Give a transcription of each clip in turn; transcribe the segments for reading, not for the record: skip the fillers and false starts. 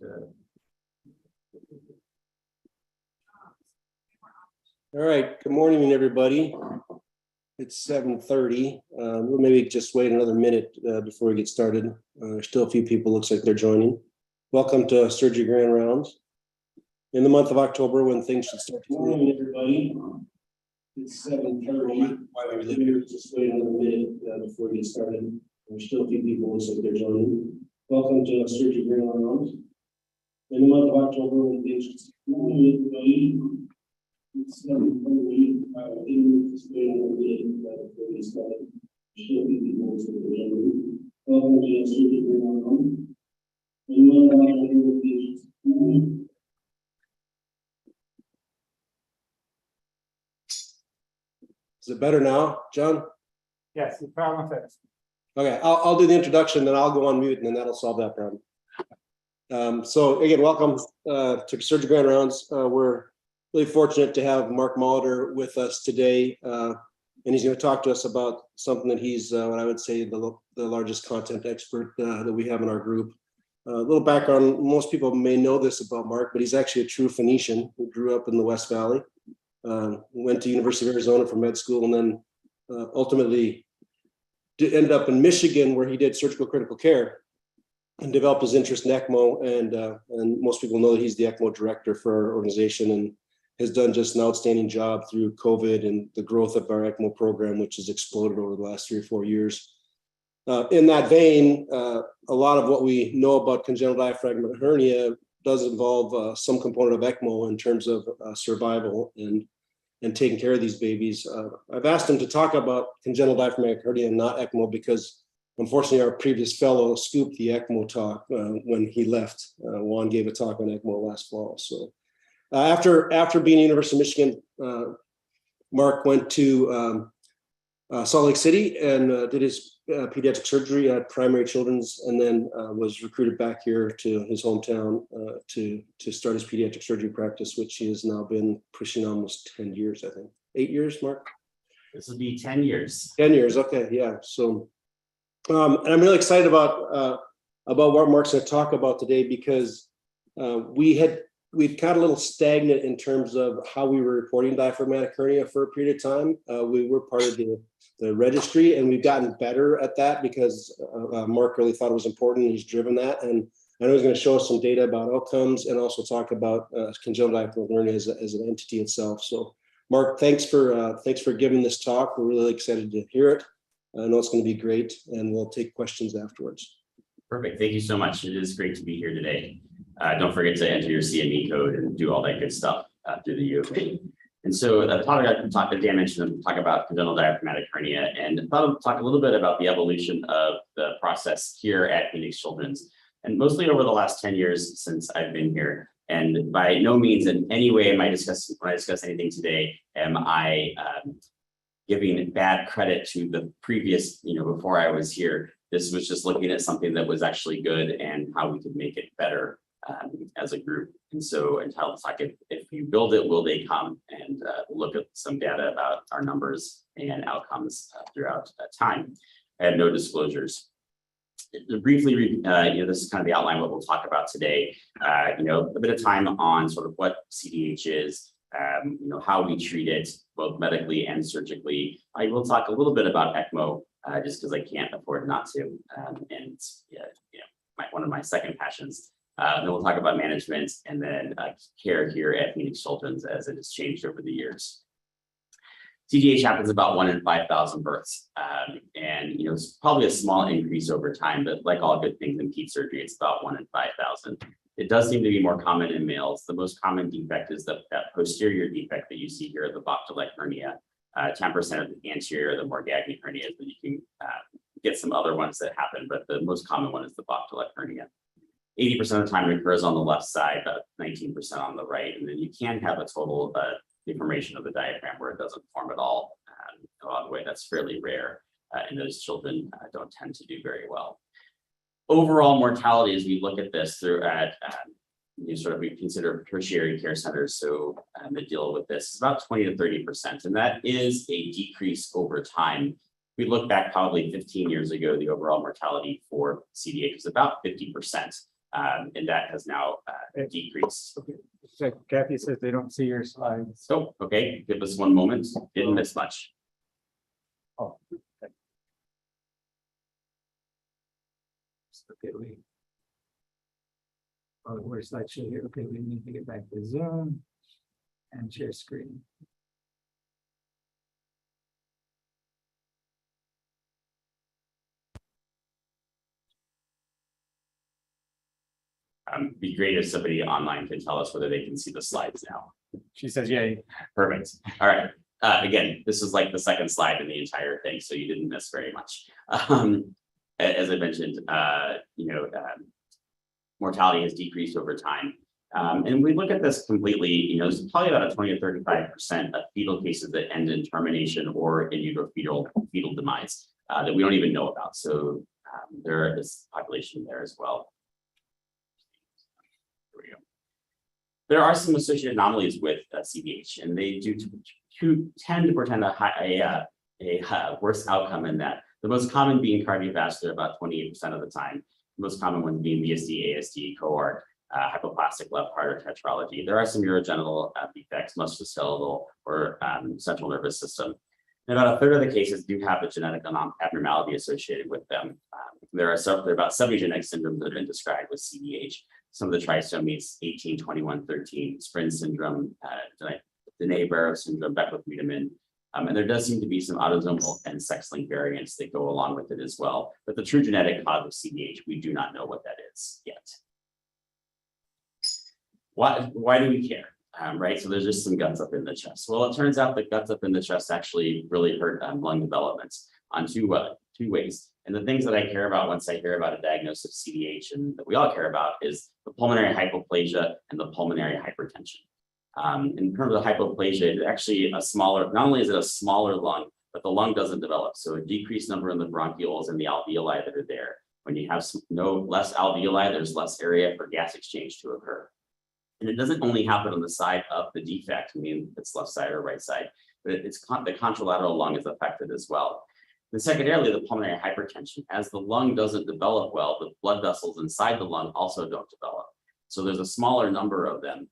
All right, good morning, everybody. It's 7:30. We'll maybe just wait another minute before we get started. There's still a few people, looks like they're joining. Welcome to Surgery Grand Rounds. In the month of October, when things should start. Good morning, everybody. It's 7:30. Why we live here, just wait another minute before we get started. There's still a few people, looks like they're joining. Welcome to Surgery Grand Rounds. In the month of October, when things should start. Good morning, everybody. It's 7:30. Just wait another minute before we get started. There's still a few people, looks like they're joining. Welcome to Surgery Grand Rounds. In the month of October, when things should start. Is it better now, John? Yes, the problem fixed. Okay, I'll do the introduction, then I'll go on mute, and then that'll solve that problem. So again, welcome to Surgery Grand Rounds. We're really fortunate to have Mark Molitor with us today, and he's going to talk to us about something that he's, what I would say, the largest content expert that we have in our group. A little background: most people may know this about Mark, but he's actually a true Phoenician who grew up in the West Valley. Went to University of Arizona for med school, and then ultimately did end up in Michigan, where he did surgical critical care and developed his interest in ECMO. And most people know that he's the ECMO director for our organization and has done just an outstanding job through COVID and the growth of our ECMO program, which has exploded over the last 3 or 4 years. In that vein, a lot of what we know about congenital diaphragmatic hernia does involve some component of ECMO in terms of survival and taking care of these babies. I've asked him to talk about congenital diaphragmatic hernia and not ECMO because unfortunately our previous fellow scooped the ECMO talk when he left. Juan gave a talk on ECMO last fall. So after being at University of Michigan, Mark went to Salt Lake City and did his pediatric surgery at Primary Children's, and then was recruited back here to his hometown to start his pediatric surgery practice, which he has now been pushing almost 10 years, I think. 8 years, Mark? This will be 10 years. 10 years, okay, yeah. So, and I'm really excited about what Mark's going to talk about today, because we'd got a little stagnant in terms of how we were reporting diaphragmatic hernia for a period of time. We were part of the registry, and we've gotten better at that because Mark really thought it was important, and he's driven that. And I know he's going to show us some data about outcomes and also talk about congenital diaphragmatic hernia as an entity itself. So, Mark, thanks for giving this talk. We're really excited to hear it. I know it's going to be great, and we'll take questions afterwards. Perfect. Thank you so much. It is great to be here today. Don't forget to enter your CME code and do all that good stuff through the U of A. And so the topic that Dan mentioned, we'll talk about congenital diaphragmatic hernia, and I thought I'd talk a little bit about the evolution of the process here at Phoenix Children's, and mostly over the last 10 years since I've been here. And by no means in any way when I discuss anything today, am I giving bad credit to the previous, before I was here. This was just looking at something that was actually good and how we could make it better as a group. And so until it's like, if you build it, will they come? And look at some data about our numbers and outcomes throughout time. I have no disclosures. Briefly, this is kind of the outline of what we'll talk about today. A bit of time on sort of what CDH is, how we treat it, both medically and surgically. I will talk a little bit about ECMO, just because I can't afford not to. And it's, one of my second passions. Then we'll talk about management and then care here at Phoenix Children's as it has changed over the years. CDH happens about 1 in 5,000 births. And it's probably a small increase over time, but like all good things in peds surgery, it's about 1 in 5,000. It does seem to be more common in males. The most common defect is that posterior defect that you see here, the Bach-Delight hernia. 10% of the anterior, the Morgagni hernia, but you can get some other ones that happen, but the most common one is the Bach-Delight hernia. 80% of the time it occurs on the left side, about 19% on the right, and then you can have a total deformation of the diaphragm where it doesn't form at all. By the way, that's fairly rare, and those children don't tend to do very well. Overall mortality, as we look at this through we consider tertiary care centers, so that deal with this, is about 20 to 30%, and that is a decrease over time. We look back probably 15 years ago, the overall mortality for CDH was about 50%. And that has now decreased. Okay. So Kathy says they don't see your slides. So, okay, give us one moment. Didn't miss much. Oh. Okay, we're slideshow here. Okay, we need to get back to Zoom and share screen. Be great if somebody online can tell us whether they can see the slides now. She says, yay. Perfect. All right. Again, this is like the second slide in the entire thing, so you didn't miss very much. As I mentioned, mortality has decreased over time. And we look at this completely, there's probably about a 20 to 35% of fetal cases that end in termination or in utero fetal demise that we don't even know about. So there is population there as well. Here we go. There are some associated anomalies with CDH, and they do tend to portend a worse outcome in that. The most common being cardiovascular, about 28% of the time. The most common one being VSD, ASD, cohort, hypoplastic left heart or tetralogy. There are some urogenital defects, musculoskeletal or central nervous system. And about a third of the cases do have a genetic abnormality associated with them. There are about 70 genetic syndromes that have been described with CDH. Some of the trisomies 18, 21, 13, Sprint syndrome, Deney-Barrow syndrome, Beckwith-Wiedemann. And there does seem to be some autosomal and sex-linked variants that go along with it as well. But the true genetic cause of CDH, we do not know what that is yet. Why do we care? Right, so there's just some guts up in the chest. Well, it turns out that guts up in the chest actually really hurt lung development on two ways. And the things that I care about once I hear about a diagnosis of CDH and that we all care about is the pulmonary hypoplasia and the pulmonary hypertension. In terms of hypoplasia, it's actually not only is it a smaller lung, but the lung doesn't develop. So a decreased number in the bronchioles and the alveoli that are there. When you have less alveoli, there's less area for gas exchange to occur. And it doesn't only happen on the side of the defect, I mean, it's left side or right side, but it's the contralateral lung is affected as well. And secondarily, the pulmonary hypertension. As the lung doesn't develop well, the blood vessels inside the lung also don't develop. So there's a smaller number of them.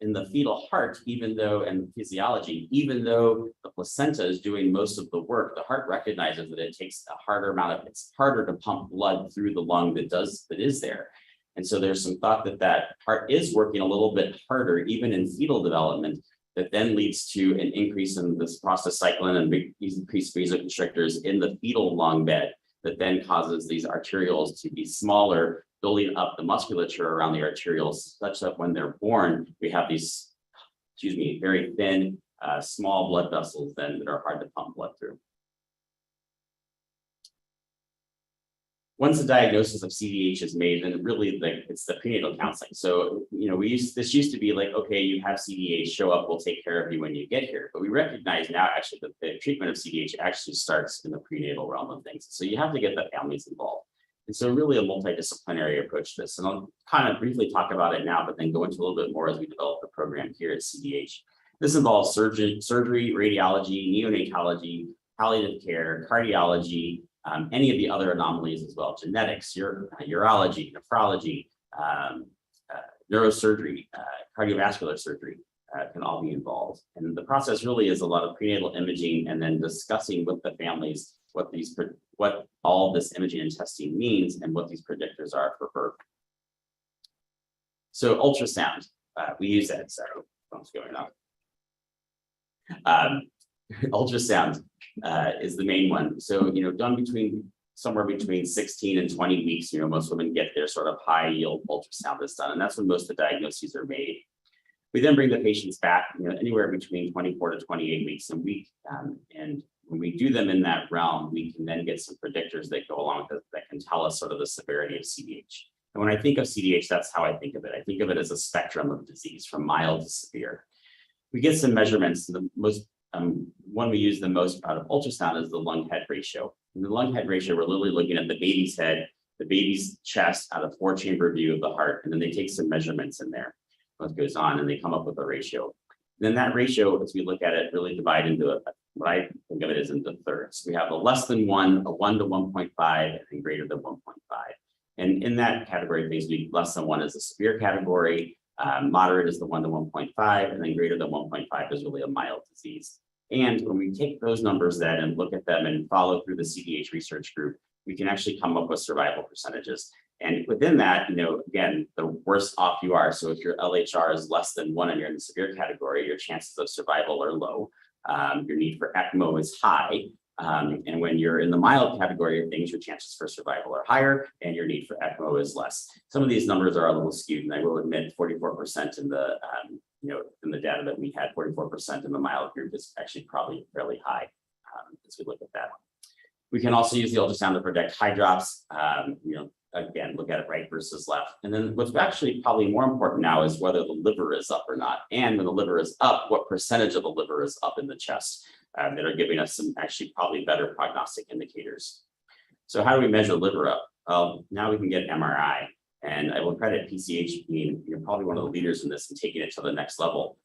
In the fetal heart, and physiology, even though the placenta is doing most of the work, the heart recognizes that it takes it's harder to pump blood through the lung that is there. And so there's some thought that heart is working a little bit harder, even in fetal development, that then leads to an increase in this prostacyclin and increased vasoconstrictors in the fetal lung bed that then causes these arterioles to be smaller, building up the musculature around the arterioles such that when they're born, we have these, very thin, small blood vessels then that are hard to pump blood through. Once the diagnosis of CDH is made, then really it's the prenatal counseling. So, this used to be like, okay, you have CDH, show up, we'll take care of you when you get here. But we recognize now actually that the treatment of CDH actually starts in the prenatal realm of things. So you have to get the families involved. And so really a multidisciplinary approach to this. And I'll kind of briefly talk about it now, but then go into a little bit more as we develop the program here at CDH. This involves surgery, radiology, neonatology, palliative care, cardiology, any of the other anomalies as well, genetics, urology, nephrology, neurosurgery, cardiovascular surgery can all be involved. And the process really is a lot of prenatal imaging and then discussing with the families what all this imaging and testing means and what these predictors are for birth. So ultrasound, we use that, so what's going on? Ultrasound is the main one. So, done somewhere between 16 and 20 weeks, most women get their sort of high yield ultrasound that's done, and that's when most of the diagnoses are made. We then bring the patients back, anywhere between 24 to 28 weeks a week. And when we do them in that realm, we can then get some predictors that go along with it that can tell us sort of the severity of CDH. And when I think of CDH, that's how I think of it. I think of it as a spectrum of disease from mild to severe. We get some measurements. The most one we use the most out of ultrasound is the lung head ratio. In the lung head ratio, we're literally looking at the baby's head, the baby's chest out of 4-chamber view of the heart, and then they take some measurements in there. What goes on, and they come up with a ratio. And then that ratio, as we look at it, really divide into what I think of it as into thirds. We have a less than 1, a 1 to 1.5, and greater than 1.5. And in that category of things, less than 1 is a severe category, moderate is the 1 to 1.5, and then greater than 1.5 is really a mild disease. And when we take those numbers then and look at them and follow through the CDH research group, we can actually come up with survival percentages. And within that, again, the worse off you are. So if your LHR is less than 1 and you're in the severe category, your chances of survival are low. Your need for ECMO is high. And when you're in the mild category of things, your chances for survival are higher and your need for ECMO is less. Some of these numbers are a little skewed, and I will admit 44% in the in the data that we had, 44% in the mild group is actually probably fairly high as we look at that. We can also use the ultrasound to predict high drops. Again, look at it right versus left. And then what's actually probably more important now is whether the liver is up or not. And when the liver is up, what percentage of the liver is up in the chest that are giving us some actually probably better prognostic indicators. So how do we measure liver up? Now we can get MRI. And I will credit PCH being probably one of the leaders in this and taking it to the next level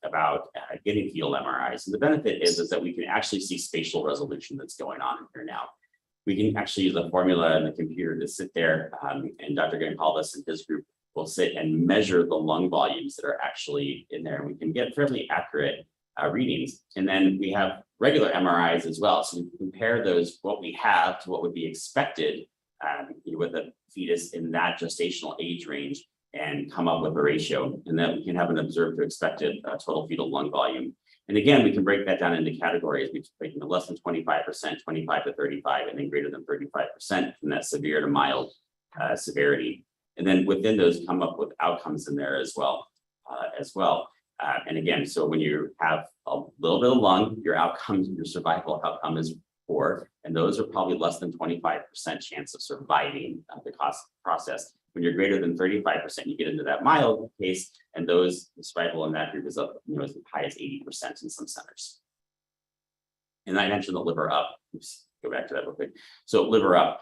about getting fetal MRIs. And the benefit is that we can actually see spatial resolution that's going on here now. We can actually use a formula in the computer to sit there, and Dr. Goncalves and his group will sit and measure the lung volumes that are actually in there. And we can get fairly accurate readings. And then we have regular MRIs as well. So we can compare those, what we have, to what would be expected with a fetus in that gestational age range, and come up with a ratio. And then we can have an observed to expected total fetal lung volume. And again, we can break that down into categories between less than 25%, 25 to 35, and then greater than 35% from that severe to mild severity. And then within those come up with outcomes in there as well. And again, so when you have a little bit of lung, your outcomes, your survival outcome is poor, and those are probably less than 25% chance of surviving the cost process. When you're greater than 35%, you get into that mild case, and those survival in that group is up, as high as 80% in some centers. And I mentioned the liver up. Oops, go back to that real quick. So liver up,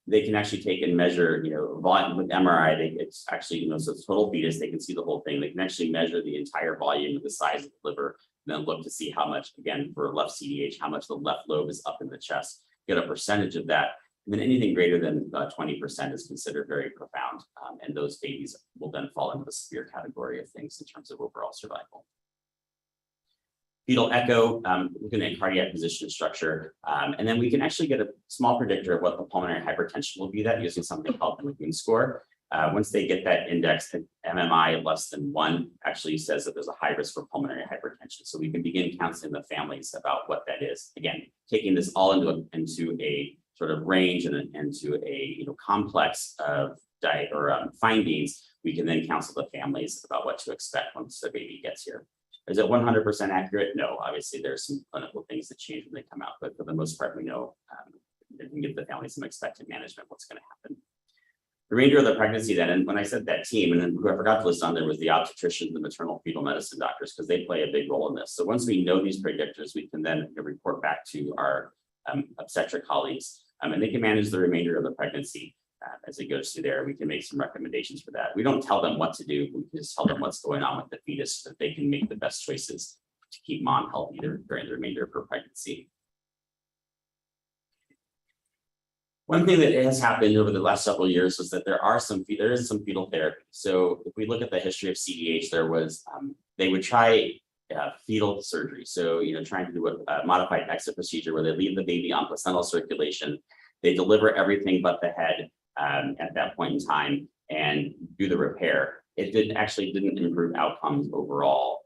they can actually take and measure, volume with MRI. It's actually, so it's total fetus. They can see the whole thing. They can actually measure the entire volume of the size of the liver, and then look to see how much, again, for left CDH, how much the left lobe is up in the chest. Get a percentage of that. And then anything greater than 20% is considered very profound. And those babies will then fall into the severe category of things in terms of overall survival. Fetal echo, looking at cardiac position and structure. And then we can actually get a small predictor of what the pulmonary hypertension will be that using something called the Lagoon score. Once they get that index, MMI less than 1 actually says that there's a high risk for pulmonary hypertension. So we can begin counseling the families about what that is. Again, taking this all into a sort of range and into a complex of diet or findings, we can then counsel the families about what to expect once the baby gets here. Is it 100% accurate? No, obviously there's some clinical things that change when they come out, but for the most part, we know they can give the family some expected management, what's going to happen. The remainder of the pregnancy then, and when I said that team, and then who I forgot to list on there was the obstetrician, the maternal fetal medicine doctors, because they play a big role in this. So once we know these predictors, we can then report back to our obstetric colleagues, and they can manage the remainder of the pregnancy as it goes through there. We can make some recommendations for that. We don't tell them what to do. We just tell them what's going on with the fetus so that they can make the best choices to keep mom healthy during the remainder of her pregnancy. One thing that has happened over the last several years was that there is some fetal therapy. So if we look at the history of CDH, there was they would try fetal surgery. So trying to do a modified exit procedure where they leave the baby on placental circulation. They deliver everything but the head at that point in time and do the repair. It didn't improve outcomes overall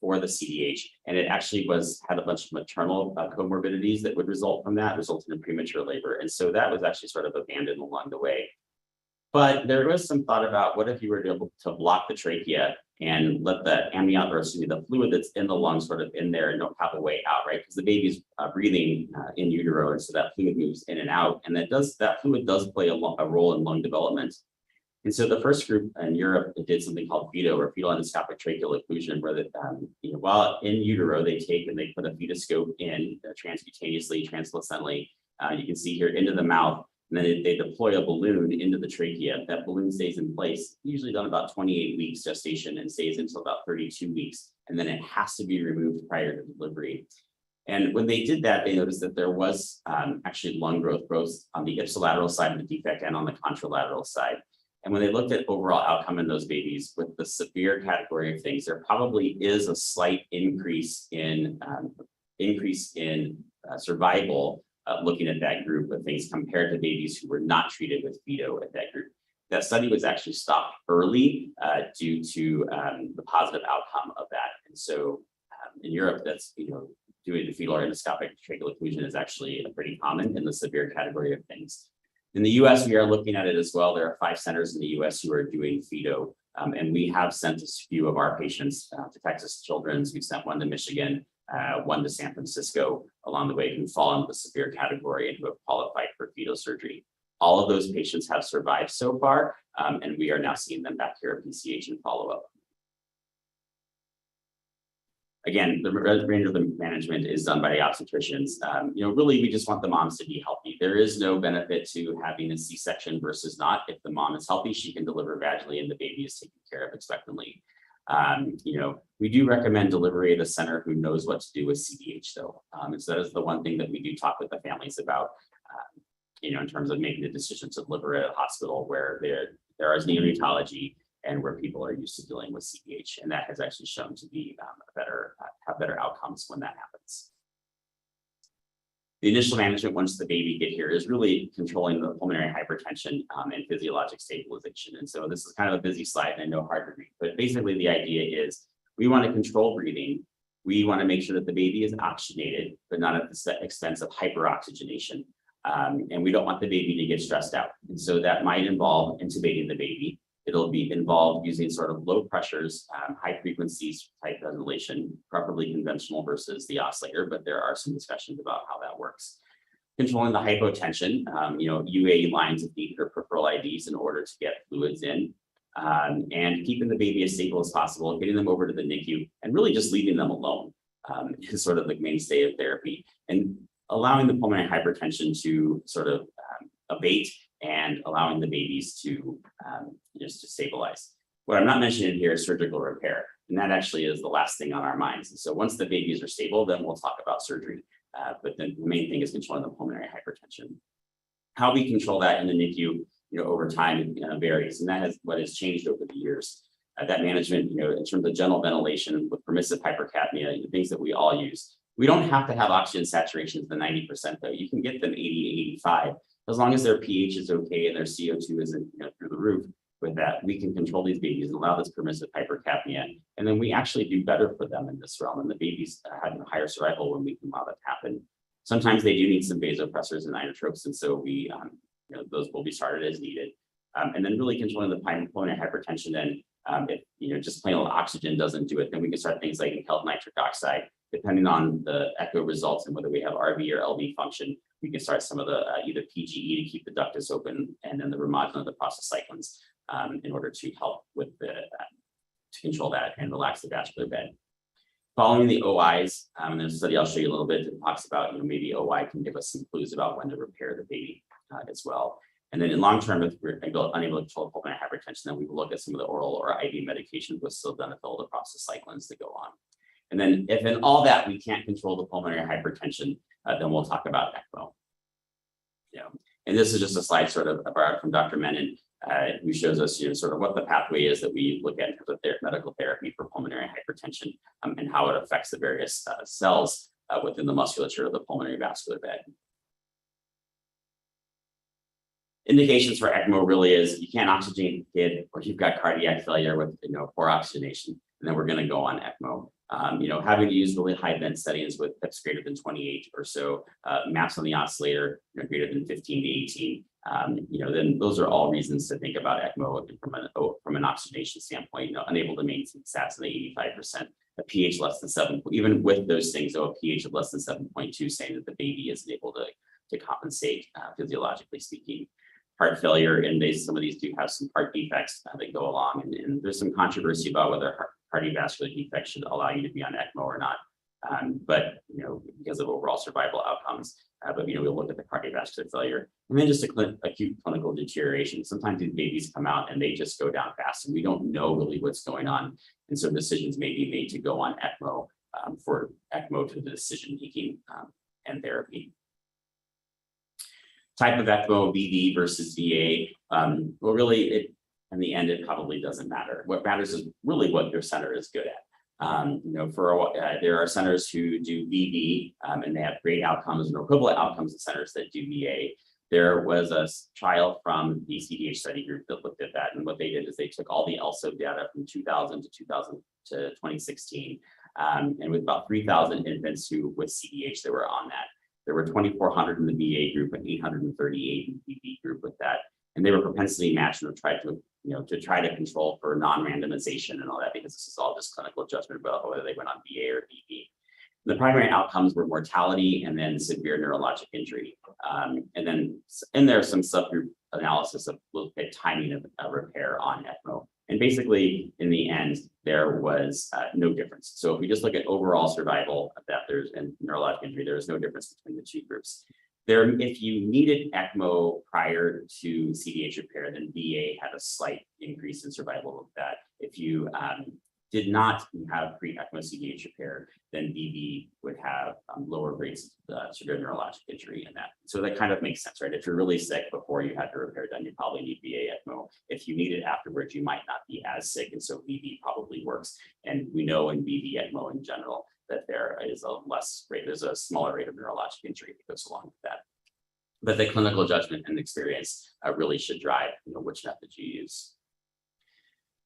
for the CDH, and it actually had a bunch of maternal comorbidities that would result from that, resulting in premature labor. And so that was actually sort of abandoned along the way. But there was some thought about what if you were able to block the trachea and let the amnion, or excuse me, the fluid that's in the lungs sort of in there and don't have a way out, right? Because the baby's breathing in utero, and so that fluid moves in and out, and that fluid does play a role in lung development. And so the first group in Europe did something called FETO, or fetal endoscopic tracheal occlusion, where while in utero they take and they put a fetoscope in transcutaneously, transplacentally. You can see here into the mouth. And then they deploy a balloon into the trachea. That balloon stays in place, usually done about 28 weeks gestation, and stays until about 32 weeks. And then it has to be removed prior to delivery. And when they did that, they noticed that there was actually lung growth on the ipsilateral side of the defect and on the contralateral side. And when they looked at overall outcome in those babies with the severe category of things, there probably is a slight increase in survival looking at that group of things compared to babies who were not treated with Fido at that group. That study was actually stopped early due to the positive outcome of that. And so in Europe, that's, doing the fetal endoscopic tracheal occlusion is actually pretty common in the severe category of things. In the US, we are looking at it as well. There are 5 centers in the US who are doing Fido, and we have sent a few of our patients to Texas Children's. We've sent one to Michigan, one to San Francisco along the way who fall into the severe category and who have qualified for fetal surgery. All of those patients have survived so far, and we are now seeing them back here at PCH and follow up. Again, the range of the management is done by the obstetricians. Really, we just want the moms to be healthy. There is no benefit to having a C-section versus not. If the mom is healthy, she can deliver vaginally and the baby is taken care of expectantly. We do recommend delivery at a center who knows what to do with CDH though. And so that is the one thing that we do talk with the families about, in terms of making the decision to deliver at a hospital where there is neonatology and where people are used to dealing with CDH, and that has actually shown to be have better outcomes when that happens. The initial management once the baby get here is really controlling the pulmonary hypertension and physiologic stabilization. And so this is kind of a busy slide and I know hard to read, but basically the idea is we want to control breathing. We want to make sure that the baby is oxygenated, but not at the expense of hyperoxygenation. And we don't want the baby to get stressed out. And so that might involve intubating the baby. It'll be involved using sort of low pressures, high frequencies type ventilation, preferably conventional versus the oscillator, but there are some discussions about how that works. Controlling the hypotension, UA lines of need or peripheral IVs in order to get fluids in, and keeping the baby as stable as possible, getting them over to the NICU, and really just leaving them alone is sort of the mainstay of therapy, and allowing the pulmonary hypertension to sort of abate and allowing the babies to just to stabilize. What I'm not mentioning here is surgical repair, and that actually is the last thing on our minds. And so once the babies are stable, then we'll talk about surgery. But then the main thing is controlling the pulmonary hypertension. How we control that in the NICU, over time varies, and that has what has changed over the years. That management, in terms of general ventilation with permissive hypercapnia, the things that we all use. We don't have to have oxygen saturations the 90% though. You can get them 80, 85. As long as their pH is okay and their CO2 isn't through the roof. With that, we can control these babies and allow this permissive hypercapnia. And then we actually do better for them in this realm. And the babies have higher survival when we can allow that to happen. Sometimes they do need some vasopressors and inotropes. And so we, those will be started as needed. And then really controlling the pulmonary hypertension. Then if, just plain old oxygen doesn't do it, then we can start things like inhaled nitric oxide. Depending on the echo results and whether we have RV or LV function, we can start some of the either PGE to keep the ductus open and then the Remodulin of the prostacyclins in order to help with to control that and relax the vascular bed. Following the OIs, and there's a study I'll show you a little bit that talks about, maybe OI can give us some clues about when to repair the baby as well. And then in long term, if we're unable to control pulmonary hypertension, then we will look at some of the oral or IV medications with sildenafil, the prostacyclins that go on. And then if in all that we can't control the pulmonary hypertension, then we'll talk about ECMO. And this is just a slide sort of borrowed from Dr. Menon, who shows us sort of what the pathway is that we look at in terms of medical therapy for pulmonary hypertension and how it affects the various cells within the musculature of the pulmonary vascular bed. Indications for ECMO really is you can't oxygenate the kid or you've got cardiac failure with poor oxygenation, and then we're going to go on ECMO. Having to use really high vent settings with PIPs greater than 28 or so, maps on the oscillator greater than 15 to 18. Then those are all reasons to think about ECMO from an oxygenation standpoint. Unable to maintain sats in the 85%, a pH less than 7. Even with those things, though, a pH of less than 7.2, saying that the baby isn't able to compensate physiologically speaking. Heart failure, and some of these do have some heart defects that go along, and there's some controversy about whether cardiovascular defects should allow you to be on ECMO or not. But because of overall survival outcomes, but we'll look at the cardiovascular failure, and then just acute clinical deterioration. Sometimes these babies come out and they just go down fast, and we don't know really what's going on, and so decisions may be made to go on ECMO for ECMO to the decision making and therapy. Type of ECMO, VV versus VA. Well, really, in the end, it probably doesn't matter. What matters is really what your center is good at. There are centers who do VV and they have great outcomes and equivalent outcomes in centers that do VA. There was a trial from the CDH study group that looked at that, and what they did is they took all the ELSO data from 2000 to 2016, and with about 3,000 infants who with CDH that were on that. There were 2,400 in the VA group and 838 in the VV group with that, and they were propensity matched and tried to try to control for non-randomization and all that, because this is all just clinical judgment about whether they went on VA or VV. The primary outcomes were mortality and then severe neurologic injury. And then in there, some subgroup analysis of timing of repair on ECMO. And basically, in the end, there was no difference. So if we just look at overall survival, and neurologic injury, there is no difference between the two groups. If you needed ECMO prior to CDH repair, then VA had a slight increase in survival with that. If you did not have pre-ECMO CDH repair, then VV would have lower rates of severe neurologic injury in that. So that kind of makes sense, right? If you're really sick before you had the repair done, you probably need VA ECMO. If you need it afterwards, you might not be as sick, and so VV probably works. And we know in VV ECMO in general that there is there's a smaller rate of neurologic injury that goes along with that. But the clinical judgment and experience really should drive which method you use.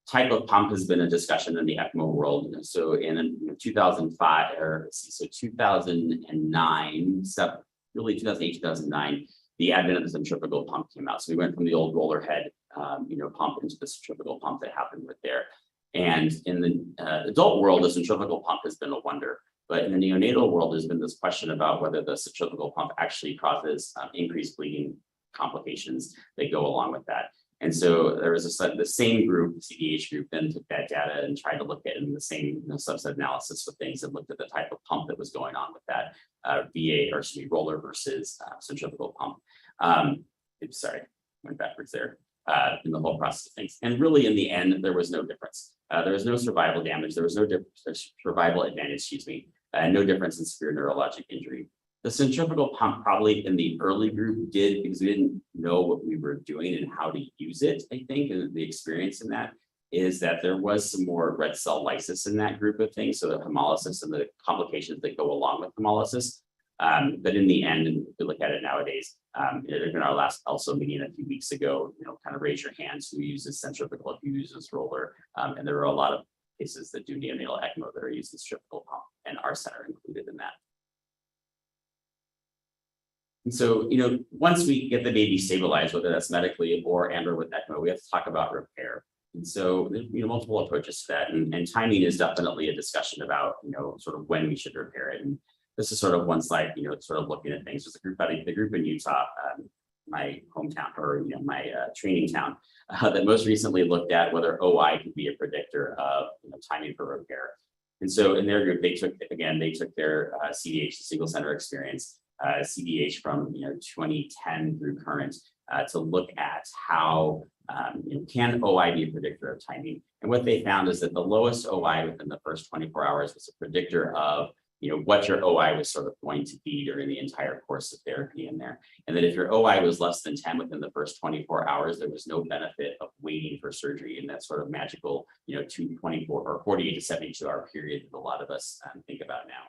Type of pump has been a discussion in the ECMO world. So in 2005, so 2009, really 2008, 2009, the advent of the centrifugal pump came out. So we went from the old roller head, pump into the centrifugal pump that happened with there. And in the adult world, the centrifugal pump has been a wonder. But in the neonatal world, there's been this question about whether the centrifugal pump actually causes increased bleeding complications that go along with that. And so there was the same group, CDH group, then took that data and tried to look at it in the same subset analysis of things and looked at the type of pump that was going on with that roller versus centrifugal pump. Went backwards there in the whole process of things. And really, in the end, there was no difference. There was no survival damage. There was no survival advantage, no difference in severe neurologic injury. The centrifugal pump probably in the early group did, because we didn't know what we were doing and how to use it, I think, and the experience in that is that there was some more red cell lysis in that group of things, so the hemolysis and the complications that go along with hemolysis. But in the end, and if you look at it nowadays, in our last ELSO meeting a few weeks ago, kind of raise your hands who uses centrifugal, who uses roller, and there are a lot of cases that do neonatal ECMO that are using centrifugal pump, and our center included in that. And so, once we get the baby stabilized, whether that's medically or with ECMO, we have to talk about repair. And so, there's multiple approaches to that, and timing is definitely a discussion about, sort of when we should repair it. And this is sort of one slide, sort of looking at things. There's the group in Utah, my hometown, or my training town, that most recently looked at whether OI could be a predictor of timing for repair. And so, in their group, they took their CDH, single center experience, CDH from 2010 through current to look at how can OI be a predictor of timing. And what they found is that the lowest OI within the first 24 hours was a predictor of what your OI was sort of going to be during the entire course of therapy in there. And that if your OI was less than 10 within the first 24 hours, there was no benefit of waiting for surgery in that sort of magical 24 or 48 to 72 hour period that a lot of us think about now.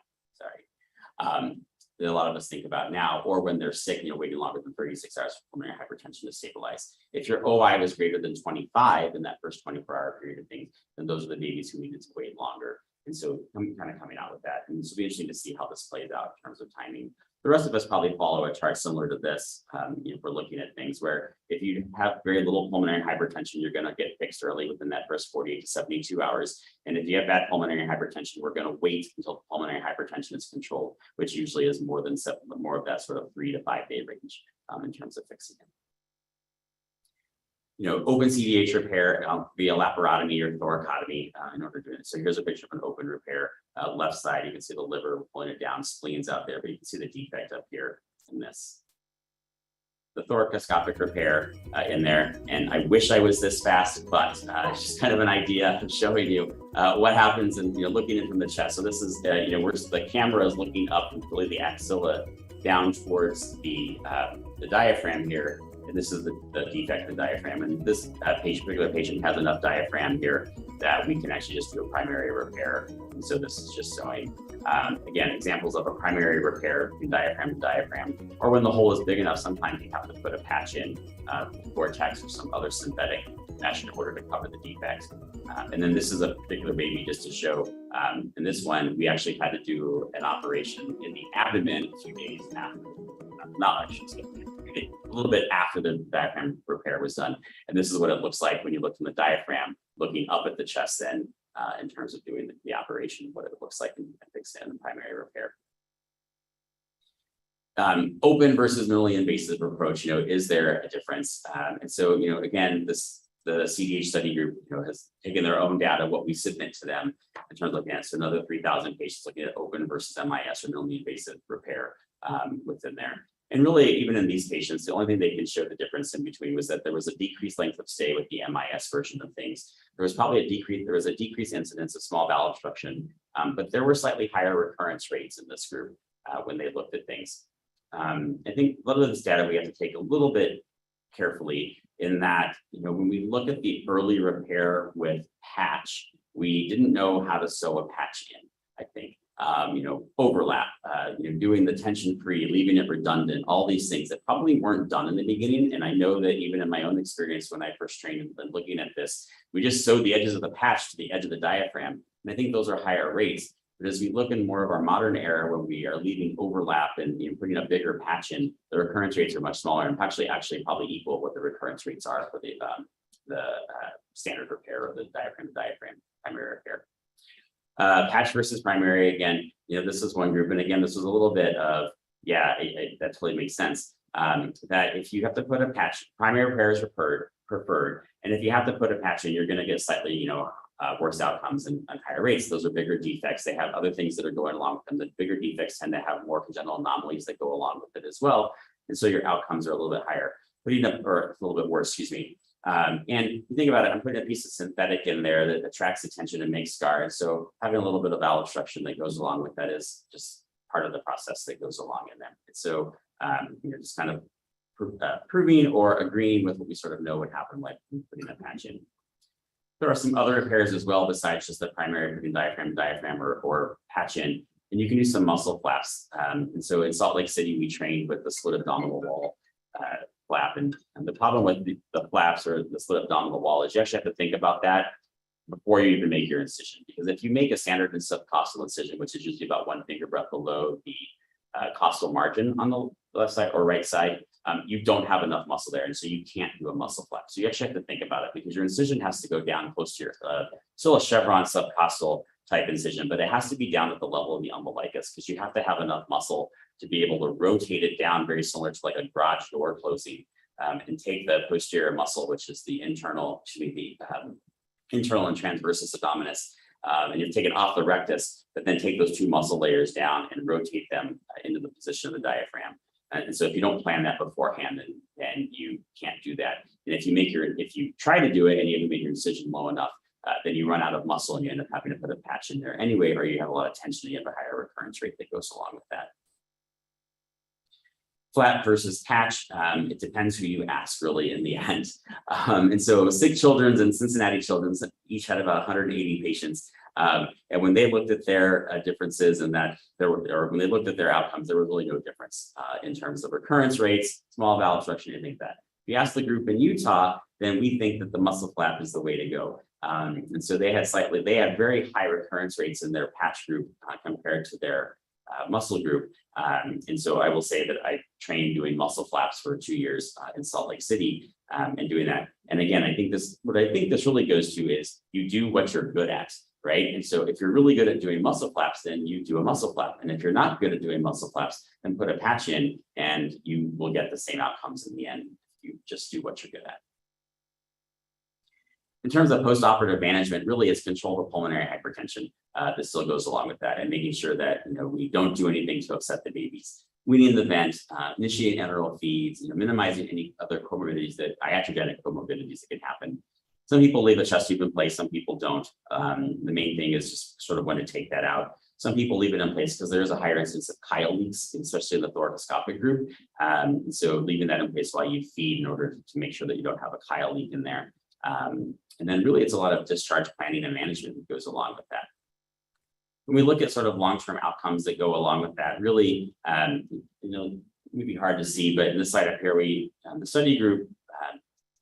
That a lot of us think about now, or when they're sick, waiting longer than 36 hours for pulmonary hypertension to stabilize. If your OI was greater than 25 in that first 24-hour period of things, then those are the babies who needed to wait longer. And so kind of coming out with that. And this will be interesting to see how this plays out in terms of timing. The rest of us probably follow a chart similar to this. If we're looking at things where if you have very little pulmonary hypertension, you're going to get fixed early within that first 48 to 72 hours. And if you have bad pulmonary hypertension, we're going to wait until pulmonary hypertension is controlled, which usually is more of that sort of 3 to 5 day range in terms of fixing it. Open CDH repair via laparotomy or thoracotomy in order to do it. So here's a picture of an open repair. Left side, you can see the liver pulling it down, spleen's out there, but you can see the defect up here in this. the thoracoscopic repair in there. And I wish I was this fast, but it's just kind of an idea of showing you what happens and looking in from the chest. So this is where the camera is looking up and really the axilla down towards the diaphragm here. And this is the defect of the diaphragm. And this particular patient has enough diaphragm here that we can actually just do a primary repair. And so this is just showing, again, examples of a primary repair from diaphragm to diaphragm. Or when the hole is big enough, sometimes you have to put a patch in, Gore-Tex or some other synthetic mesh in order to cover the defects. And then this is a particular baby just to show. In this one, we actually had to do an operation in the abdomen a few days after, a little bit after the diaphragm repair was done. And this is what it looks like when you look from the diaphragm, looking up at the chest then, in terms of doing the operation, what it looks like in the primary repair. Open versus minimally invasive approach, is there a difference? And so, again, the CDH study group, has taken their own data, what we submit to them in terms of looking at, so another 3,000 patients looking at open versus MIS or minimally invasive repair within there. And really, even in these patients, the only thing they can show the difference in between was that there was a decreased length of stay with the MIS version of things. There was probably a decreased incidence of small bowel obstruction, but there were slightly higher recurrence rates in this group when they looked at things. I think a lot of this data we have to take a little bit carefully in that, when we look at the early repair with patch, we didn't know how to sew a patch in, I think. Overlap, doing the tension-free, leaving it redundant, all these things that probably weren't done in the beginning. And I know that even in my own experience, when I first trained and looking at this, we just sewed the edges of the patch to the edge of the diaphragm. And I think those are higher rates. But as we look in more of our modern era, when we are leaving overlap and putting a bigger patch in, the recurrence rates are much smaller and actually probably equal what the recurrence rates are for the standard repair of the diaphragm to diaphragm primary repair. Patch versus primary, again, this is one group. And again, this was a little bit of, that totally makes sense. That if you have to put a patch, primary repair is preferred. And if you have to put a patch in, you're going to get slightly, worse outcomes and higher rates. Those are bigger defects. They have other things that are going along with them. The bigger defects tend to have more congenital anomalies that go along with it as well. And so your outcomes are a little bit higher, or a little bit worse, excuse me. And you think about it, I'm putting a piece of synthetic in there that attracts attention and makes scars. So having a little bit of bowel obstruction that goes along with that is just part of the process that goes along in there. And so, just kind of proving or agreeing with what we sort of know would happen, like putting a patch in. There are some other repairs as well, besides just the primary putting diaphragm or patch in, and you can do some muscle flaps. And so in Salt Lake City, we trained with the split abdominal wall flap. And the problem with the flaps or the split abdominal wall is you actually have to think about that before you even make your incision. Because if you make a standard and subcostal incision, which is usually about 1 finger breadth below the costal margin on the left side or right side, you don't have enough muscle there. And so you can't do a muscle flap. So you actually have to think about it because your incision has to go down close to your, still a chevron subcostal type incision, but it has to be down at the level of the umbilicus because you have to have enough muscle to be able to rotate it down, very similar to like a garage door closing, and take the posterior muscle, which is the internal, internal and transversus abdominis, and you take it off the rectus, but then take those two muscle layers down and rotate them into the position of the diaphragm. And so if you don't plan that beforehand, then you can't do that. And if you try to do it and you haven't made your incision low enough, then you run out of muscle and you end up having to put a patch in there anyway, or you have a lot of tension and you have a higher recurrence rate that goes along with that. Flat versus patch, it depends who you ask really in the end. And so Sick Children's and Cincinnati Children's each had about 180 patients. And when they looked at their differences and when they looked at their outcomes, there was really no difference in terms of recurrence rates, small bowel obstruction, anything like that. If you ask the group in Utah, then we think that the muscle flap is the way to go. And so they had very high recurrence rates in their patch group compared to their muscle group. And so I will say that I trained doing muscle flaps for 2 years in Salt Lake City and doing that. And again, what I think this really goes to is you do what you're good at, right? And so if you're really good at doing muscle flaps, then you do a muscle flap. And if you're not good at doing muscle flaps, then put a patch in and you will get the same outcomes in the end. You just do what you're good at. In terms of post-operative management, really it's control of pulmonary hypertension. This still goes along with that and making sure that we don't do anything to upset the babies. weaning the vent, initiating enteral feeds, minimizing any other comorbidities iatrogenic comorbidities that can happen. Some people leave a chest tube in place, some people don't. The main thing is just sort of when to take that out. Some people leave it in place because there's a higher incidence of chyle leaks, especially in the thoracoscopic group. So leaving that in place while you feed in order to make sure that you don't have a chyle leak in there. And then really it's a lot of discharge planning and management that goes along with that. When we look at sort of long-term outcomes that go along with that, really, maybe hard to see, but in this slide up here, the study group,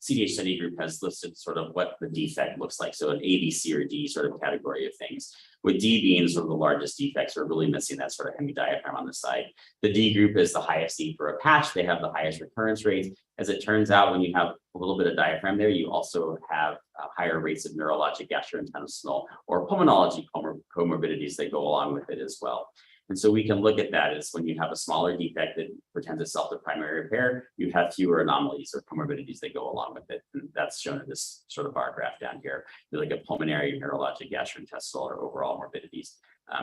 CDH study group has listed sort of what the defect looks like. So an A, B, C, or D sort of category of things. With D being sort of the largest defects, we're really missing that sort of hemidiaphragm on the side. The D group is the highest need for a patch. They have the highest recurrence rates. As it turns out, when you have a little bit of diaphragm there, you also have higher rates of neurologic gastrointestinal or pulmonology comorbidities that go along with it as well. And so we can look at that as when you have a smaller defect that presents itself to primary repair, you have fewer anomalies or comorbidities that go along with it. And that's shown in this sort of bar graph down here. You look at pulmonary, neurologic, gastrointestinal, or overall morbidities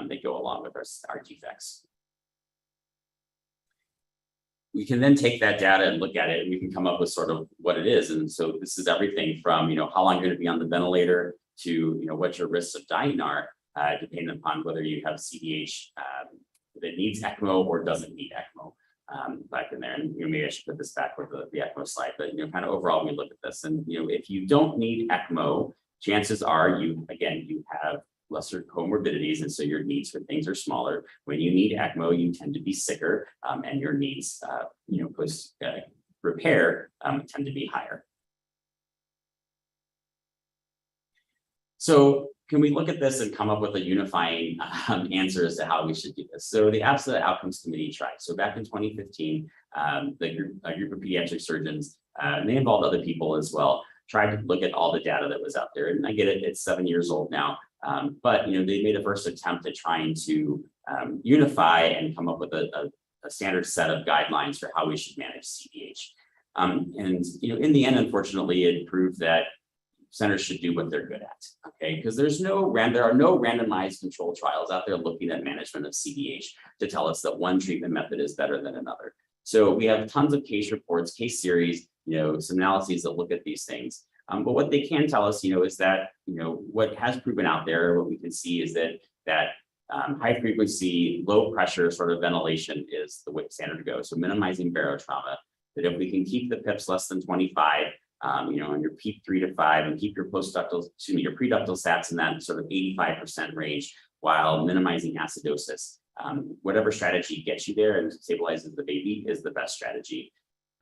that go along with our defects. We can then take that data and look at it, and we can come up with sort of what it is. And so this is everything from, how long you're going to be on the ventilator to, what your risks of dying are. Depending upon whether you have CDH that needs ECMO or doesn't need ECMO back in there. And maybe I should put this back with the ECMO slide, but kind of overall we look at this and if you don't need ECMO, chances are you have lesser comorbidities, and so your needs for things are smaller. When you need ECMO, you tend to be sicker, and your needs post repair tend to be higher. So can we look at this and come up with a unifying answer as to how we should do this? So the APSA Outcomes Committee tried. So back in 2015, a group of pediatric surgeons, and they involved other people as well, tried to look at all the data that was out there. And I get it, it's 7 years old now, but they made a first attempt at trying to unify and come up with a standard set of guidelines for how we should manage CDH. And in the end, unfortunately, it proved that centers should do what they're good at, okay? Because there are no randomized controlled trials out there looking at management of CDH to tell us that one treatment method is better than another. So we have tons of case reports, case series, some analyses that look at these things. But what they can tell us, is that, what has proven out there, what we can see is that high frequency, low pressure sort of ventilation is the way standard to go. So minimizing barotrauma, that if we can keep the PIPs less than 25, on your PEEP 3 to 5 and keep your your preductal stats in that sort of 85% range while minimizing acidosis. Whatever strategy gets you there and stabilizes the baby is the best strategy.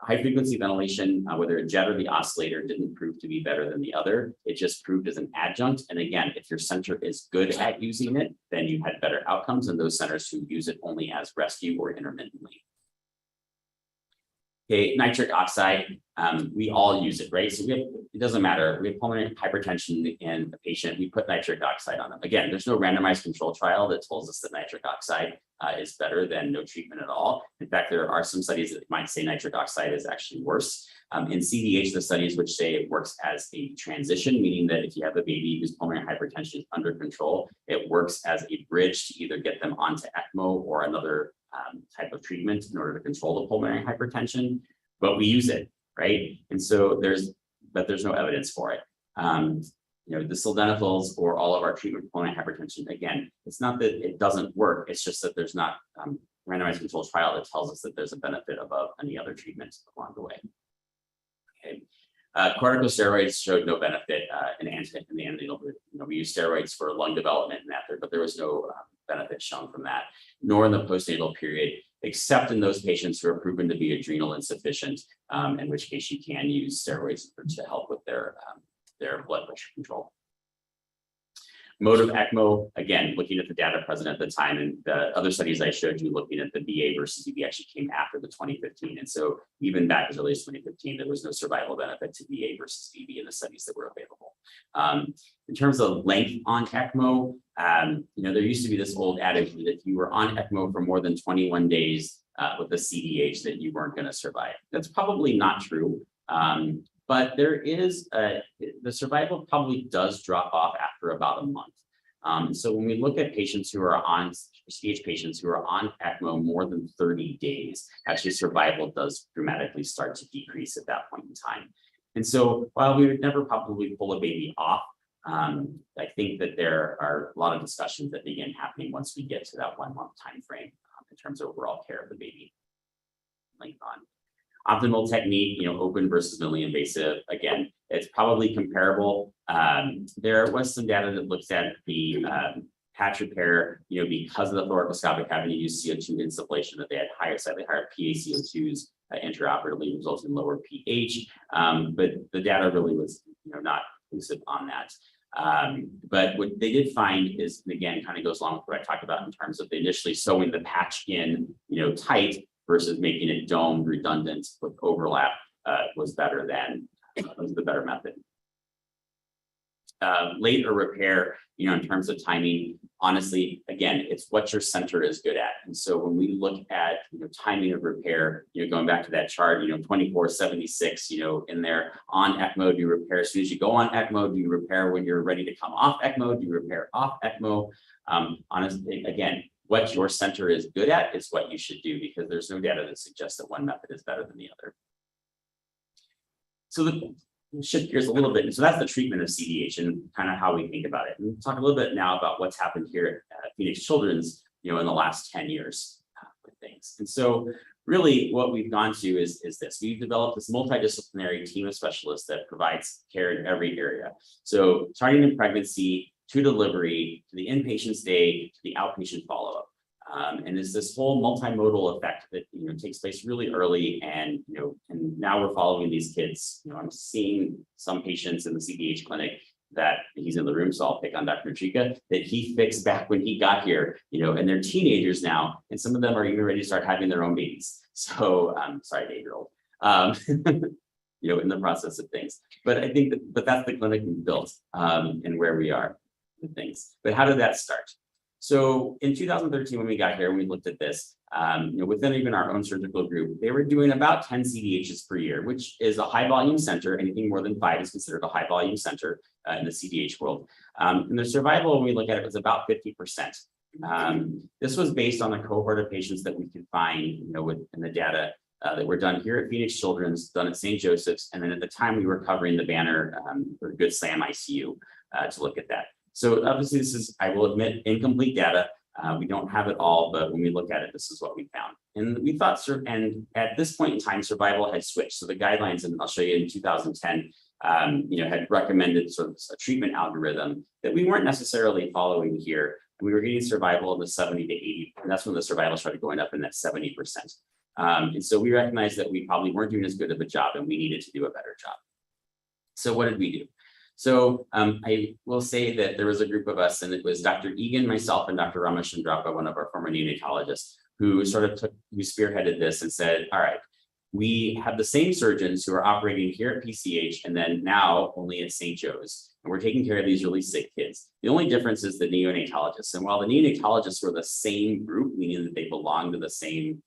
High frequency ventilation, whether a jet or the oscillator, didn't prove to be better than the other. It just proved as an adjunct. And again, if your center is good at using it, then you had better outcomes than those centers who use it only as rescue or intermittently. Okay, nitric oxide, we all use it, right? So it doesn't matter. We have pulmonary hypertension in a patient, we put nitric oxide on them. Again, there's no randomized control trial that tells us that nitric oxide is better than no treatment at all. In fact, there are some studies that might say nitric oxide is actually worse. In CDH, the studies which say it works as a transition, meaning that if you have a baby whose pulmonary hypertension is under control, it works as a bridge to either get them onto ECMO or another type of treatment in order to control the pulmonary hypertension, but we use it, right? And so there's no evidence for it. The sildenafils or all of our treatment for pulmonary hypertension, again, it's not that it doesn't work, it's just that there's not randomized controlled trial that tells us that there's a benefit above any other treatment along the way. Okay. Corticosteroids showed no benefit in the antenatal group. We use steroids for lung development and that, but there was no benefit shown from that, nor in the postnatal period, except in those patients who are proven to be adrenal insufficient, in which case you can use steroids to help with their blood pressure control. Mode of ECMO, again, looking at the data present at the time, and the other studies I showed you looking at the BA versus EB actually came after the 2015. And so even back as early as 2015, there was no survival benefit to BA versus EB in the studies that were available. In terms of length on ECMO, there used to be this old adage that if you were on ECMO for more than 21 days with a CDH, that you weren't going to survive. That's probably not true. But there is the survival probably does drop off after about a month. So when we look at patients who are on CDH patients who are on ECMO more than 30 days, actually survival does dramatically start to decrease at that point in time. And so while we would never probably pull a baby off, I think that there are a lot of discussions that begin happening once we get to that 1 month time frame in terms of overall care of the baby. Length on. Optimal technique, open versus minimally invasive. Again, it's probably comparable. There was some data that looks at the patch repair, because of the thoracoscopic having to use CO2 insufflation, that they had slightly higher PaCO2s intraoperatively, resulting in lower pH. But the data really was, not conclusive on that. But what they did find is, and again, kind of goes along with what I talked about in terms of initially sewing the patch in, tight versus making it domed redundant with overlap was better than was the better method. Later repair, in terms of timing, honestly, again, it's what your center is good at. And so when we look at timing of repair, going back to that chart, 24/76, in there on ECMO, do you repair as soon as you go on ECMO? Do you repair when you're ready to come off ECMO? Do you repair off ECMO? Honestly, again, what your center is good at is what you should do, because there's no data that suggests that one method is better than the other. So shift gears a little bit. And so that's the treatment of CDH and kind of how we think about it. And we'll talk a little bit now about what's happened here at Phoenix Children's, in the last 10 years with things. And so really what we've gone to is this. We've developed this multidisciplinary team of specialists that provides care in every area. So starting in pregnancy, to delivery, to the inpatient stay, to the outpatient follow-up. And it's this whole multimodal effect that takes place really early, and and now we're following these kids. I'm seeing some patients in the CDH clinic that he's in the room, so I'll pick on Dr. Chika, that he fixed back when he got here, and they're teenagers now, and some of them are even ready to start having their own babies. So sorry, 8-year-old. In the process of things. But I think but that's the clinic we built and where we are with things. But how did that start? So in 2013, when we got here, we looked at this, within even our own surgical group, they were doing about 10 CDHs per year, which is a high volume center. Anything more than 5 is considered a high volume center in the CDH world. And the survival, when we look at it, was about 50%. This was based on a cohort of patients that we could find, in the data that were done here at Phoenix Children's, done at St. Joseph's, and then at the time we were covering the banner for Good Sam ICU to look at that. So obviously this is, I will admit, incomplete data. We don't have it all, but when we look at it, this is what we found. And we thought, and at this point in time, survival had switched. So the guidelines, and I'll show you in 2010, had recommended sort of a treatment algorithm that we weren't necessarily following here. And we were getting survival in the 70 to 80, and that's when the survival started going up in that 70%. And so we recognized that we probably weren't doing as good of a job, and we needed to do a better job. So what did we do? So I will say that there was a group of us, and it was Dr. Egan, myself, and Dr. Ramachandrappa, one of our former neonatologists, who who spearheaded this and said, all right, we have the same surgeons who are operating here at PCH and then now only at St. Joe's, and we're taking care of these really sick kids. The only difference is the neonatologists. And while the neonatologists were the same group, meaning that they belong to the same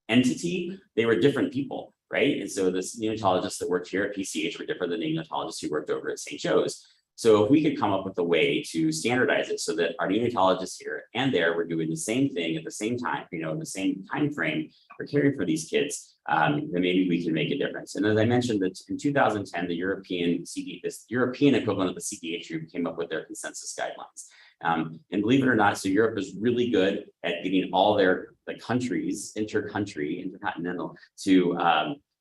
entity, they were different people. Right. And so the neonatologists that worked here at PCH were different than neonatologists who worked over at St. Joe's. So if we could come up with a way to standardize it so that our neonatologists here and there were doing the same thing at the same time, in the same time frame for caring for these kids, then maybe we can make a difference. And as I mentioned, that in 2010, the European equivalent of the CDH group came up with their consensus guidelines. And believe it or not, so Europe is really good at getting all the countries, intercontinental, to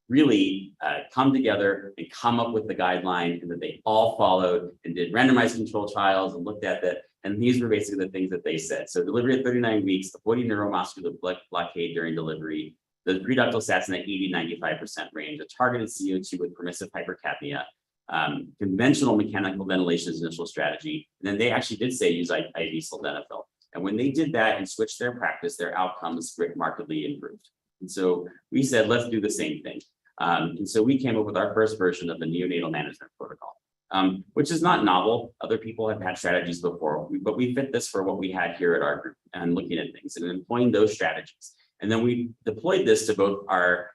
really come together and come up with the guideline, and that they all followed and did randomized control trials and looked at that. And these were basically the things that they said. So delivery at 39 weeks, avoiding neuromuscular blockade during delivery, the reductal stats in the 80-95% range, a targeted CO2 with permissive hypercapnia, conventional mechanical ventilation is initial strategy. And then they actually did say use IV sildenafil. And when they did that and switched their practice, their outcomes markedly improved. And so we said, let's do the same thing. And so we came up with our first version of the neonatal management protocol, which is not novel. Other people have had strategies before, but we fit this for what we had here at our group and looking at things and employing those strategies. And then we deployed this to both our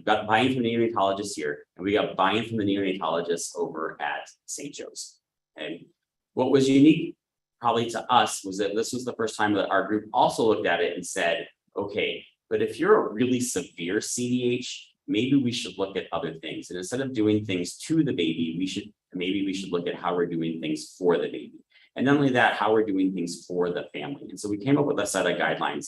got buy-in from the neonatologists here, and we got buy-in from the neonatologists over at St. Joe's. And what was unique probably to us was that this was the first time that our group also looked at it and said, okay, but if you're a really severe CDH, maybe we should look at other things. And instead of doing things to the baby, maybe we should look at how we're doing things for the baby. And not only that, how we're doing things for the family. And so we came up with a set of guidelines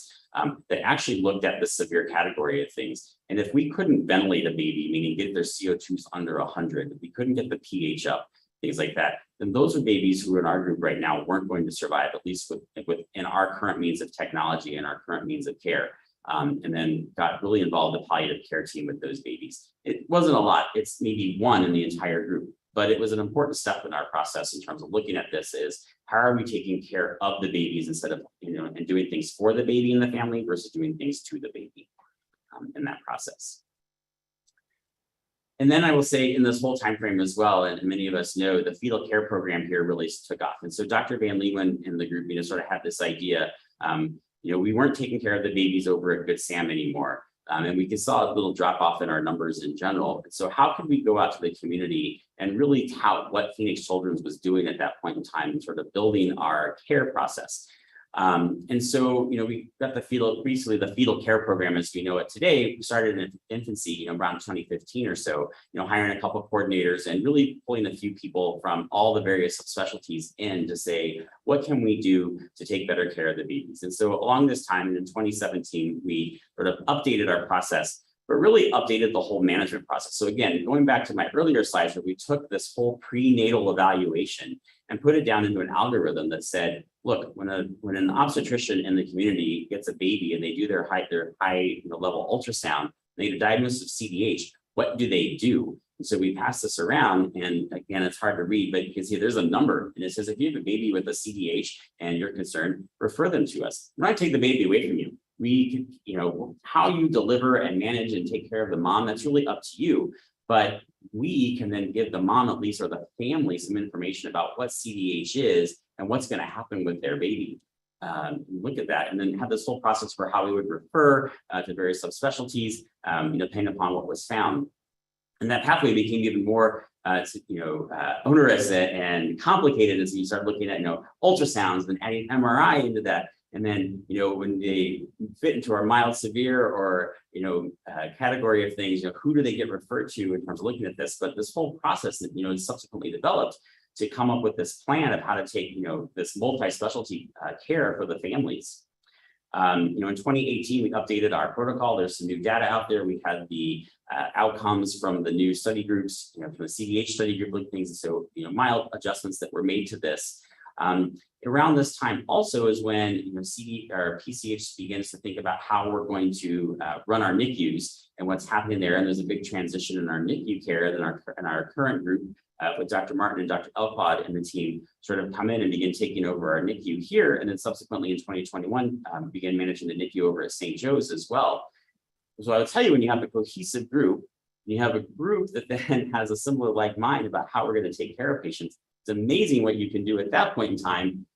that actually looked at the severe category of things. And if we couldn't ventilate a baby, meaning get their CO2s under 100, if we couldn't get the pH up, things like that, then those are babies who in our group right now weren't going to survive, at least within our current means of technology and our current means of care. And then got really involved in the palliative care team with those babies. It wasn't a lot, it's maybe one in the entire group, but it was an important step in our process in terms of looking at this is how are we taking care of the babies instead of, and doing things for the baby and the family versus doing things to the baby in that process. And then I will say in this whole time frame as well, and many of us know the fetal care program here really took off. And so Dr. Van Leeuwen and the group, sort of had this idea, we weren't taking care of the babies over at Good Sam anymore. And we saw a little drop off in our numbers in general. And so how could we go out to the community and really tout what Phoenix Children's was doing at that point in time and sort of building our care process? And so, we got the fetal care program as we know it today. We started in infancy, around 2015 or so, hiring a couple of coordinators and really pulling a few people from all the various subspecialties in to say, what can we do to take better care of the babies? And so along this time in 2017, we sort of updated our process, but really updated the whole management process. So again, going back to my earlier slides where we took this whole prenatal evaluation and put it down into an algorithm that said, look, when an obstetrician in the community gets a baby and they do their high level ultrasound, they get a diagnosis of CDH, what do they do? And so we pass this around, and again, it's hard to read, but you can see there's a number, and it says if you have a baby with a CDH and you're concerned, refer them to us. We're not taking the baby away from you. We can, how you deliver and manage and take care of the mom, that's really up to you. But we can then give the mom at least or the family some information about what CDH is and what's going to happen with their baby. Look at that, and then have this whole process for how we would refer to various subspecialties, depending upon what was found. And that pathway became even more, onerous and complicated as you start looking at, ultrasounds and adding MRI into that. And then, when they fit into our mild, severe, or, category of things, who do they get referred to in terms of looking at this? But this whole process that, is subsequently developed to come up with this plan of how to take, this multi-specialty care for the families. In 2018, we updated our protocol. There's some new data out there. We had the outcomes from the new study groups, from the CDH study group, like things. So, mild adjustments that were made to this. Around this time also is when PCH begins to think about how we're going to run our NICUs and what's happening there. And there's a big transition in our NICU care in our current group with Dr. Martin and Dr. Elquad and the team sort of come in and begin taking over our NICU here. And then subsequently in 2021, began managing the NICU over at St. Joe's as well. So I would tell you, when you have a cohesive group, you have a group that then has a similar like mind about how we're going to take care of patients. It's amazing what you can do at that point in time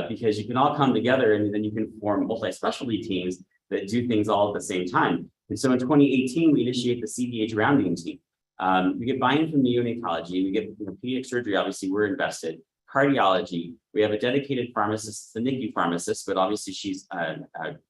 because you can all come together and then you can form multi-specialty teams that do things all at the same time. And so in 2018, we initiate the CDH rounding team. We get buy-in from neonatology, we get pediatric surgery, obviously we're invested, cardiology, we have a dedicated pharmacist, the NICU pharmacist, but obviously she's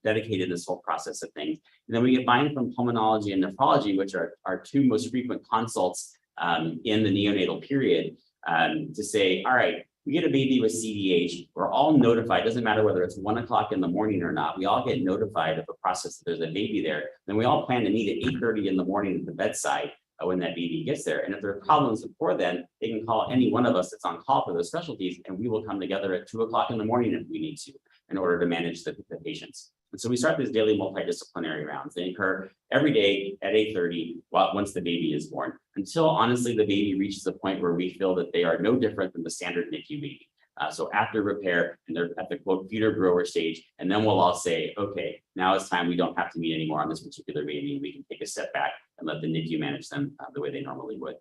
dedicated this whole process of things. And then we get buy-in from pulmonology and nephrology, which are our two most frequent consults in the neonatal period. To say, all right, we get a baby with CDH, we're all notified, doesn't matter whether it's 1 o'clock in the morning or not, we all get notified of the process that there's a baby there. Then we all plan to meet at 8:30 in the morning at the bedside when that baby gets there. And if there are problems before then, they can call any one of us that's on call for those specialties, and we will come together at 2 o'clock in the morning if we need to, in order to manage the patients. And so we start these daily multidisciplinary rounds. They occur every day at 8:30 once the baby is born, until honestly the baby reaches a point where we feel that they are no different than the standard NICU baby. So after repair, and they're at the quote feeder grower stage, and then we'll all say, okay, now it's time, we don't have to meet anymore on this particular baby. We can take a step back and let the NICU manage them the way they normally would.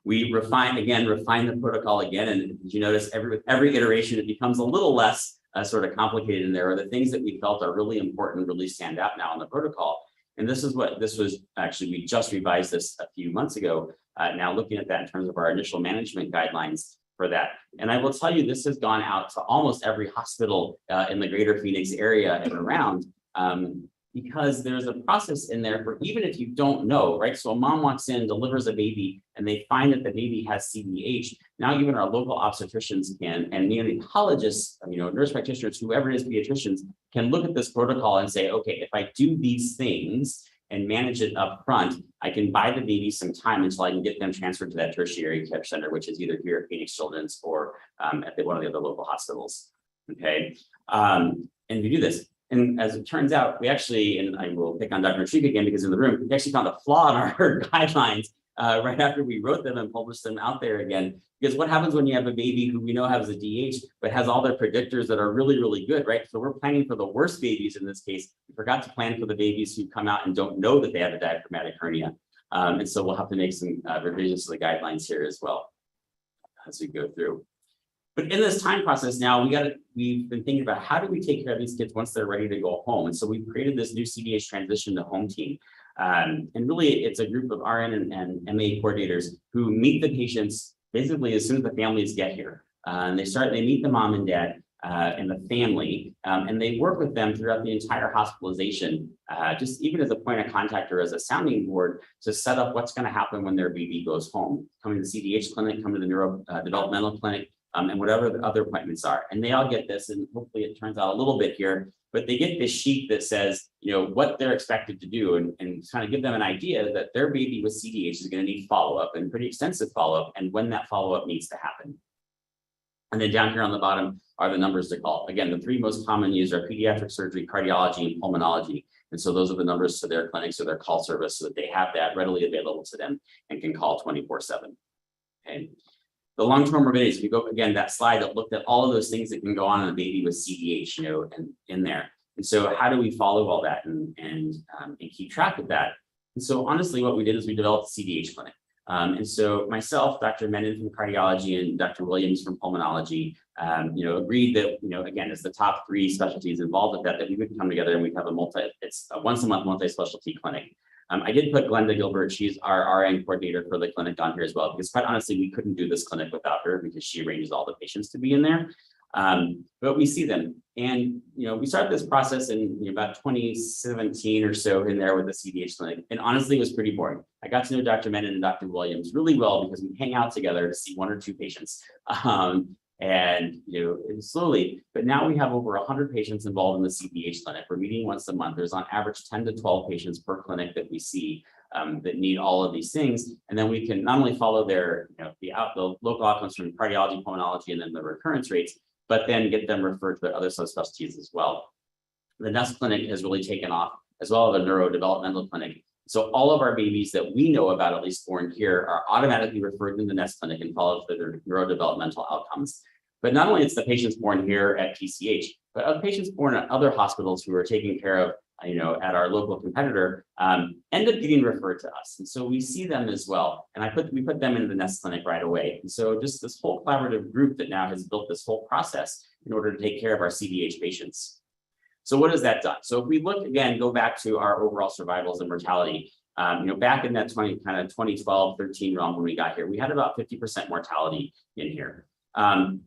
We refine the protocol again, and as you notice, every iteration, it becomes a little less sort of complicated, and there are the things that we felt are really important, really stand out now in the protocol. And this was actually, we just revised this a few months ago, now looking at that in terms of our initial management guidelines. for that. And I will tell you, this has gone out to almost every hospital in the greater Phoenix area and around, because there's a process in there for even if you don't know, right? So a mom walks in, delivers a baby, and they find that the baby has CDH. Now even our local obstetricians can, and neonatologists, nurse practitioners, whoever it is, pediatricians, can look at this protocol and say, okay, if I do these things and manage it up front, I can buy the baby some time until I can get them transferred to that tertiary care center, which is either here at Phoenix Children's or at one of the other local hospitals. Okay, and we do this. And as it turns out, we actually, and I will pick on Dr. Mashik again because in the room, we actually found a flaw in our guidelines right after we wrote them and published them out there again. Because what happens when you have a baby who we know has a DH, but has all their predictors that are really, really good, right? So we're planning for the worst babies in this case. We forgot to plan for the babies who come out and don't know that they have a diaphragmatic hernia. And so we'll have to make some revisions to the guidelines here as well as we go through. But in this time process now, we've been thinking about how do we take care of these kids once they're ready to go home. And so we've created this new CDH transition to home team. And really, it's a group of RN and MA coordinators who meet the patients basically as soon as the families get here. And they meet the mom and dad and the family, and they work with them throughout the entire hospitalization, just even as a point of contact or as a sounding board to set up what's going to happen when their baby goes home. Come to the CDH clinic, come to the neurodevelopmental clinic, and whatever the other appointments are. And they all get this, and hopefully it turns out a little bit here, but they get this sheet that says, what they're expected to do and kind of give them an idea that their baby with CDH is going to need follow-up and pretty extensive follow-up and when that follow-up needs to happen. And then down here on the bottom are the numbers to call. Again, the three most common used are pediatric surgery, cardiology, and pulmonology. And so those are the numbers to their clinics or their call service so that they have that readily available to them and can call 24/7. Okay. The long-term morbidities, if you go again, that slide that looked at all of those things that can go on in a baby with CDH, and in there. And so how do we follow all that and keep track of that? And so honestly, what we did is we developed a CDH clinic. And so myself, Dr. Menon from cardiology and Dr. Williams from pulmonology, agreed that, again, as the top three specialties involved with that we would come together and we'd have it's a once a month multi-specialty clinic. I did put Glenda Gilbert, she's our RN coordinator for the clinic on here as well, because quite honestly, we couldn't do this clinic without her because she arranges all the patients to be in there. But we see them. And, we started this process in about 2017 or so in there with the CDH clinic. And honestly, it was pretty boring. I got to know Dr. Menon and Dr. Williams really well because we hang out together to see one or two patients. And slowly, but now we have over 100 patients involved in the CDH clinic. We're meeting once a month. There's on average 10 to 12 patients per clinic that we see that need all of these things. And then we can not only follow their, the local outcomes from cardiology, pulmonology, and then the recurrence rates, but then get them referred to their other subspecialties as well. The NEST clinic has really taken off, as well as the neurodevelopmental clinic. So all of our babies that we know about, at least born here, are automatically referred to the NEST clinic and followed for their neurodevelopmental outcomes. But not only it's the patients born here at PCH, but other patients born at other hospitals who are taken care of, at our local competitor, end up getting referred to us. And so we see them as well. And we put them into the NEST clinic right away. And so just this whole collaborative group that now has built this whole process in order to take care of our CDH patients. So what has that done? So if we look again, go back to our overall survivals and mortality, back in that 2012, 13 realm when we got here, we had about 50% mortality in here.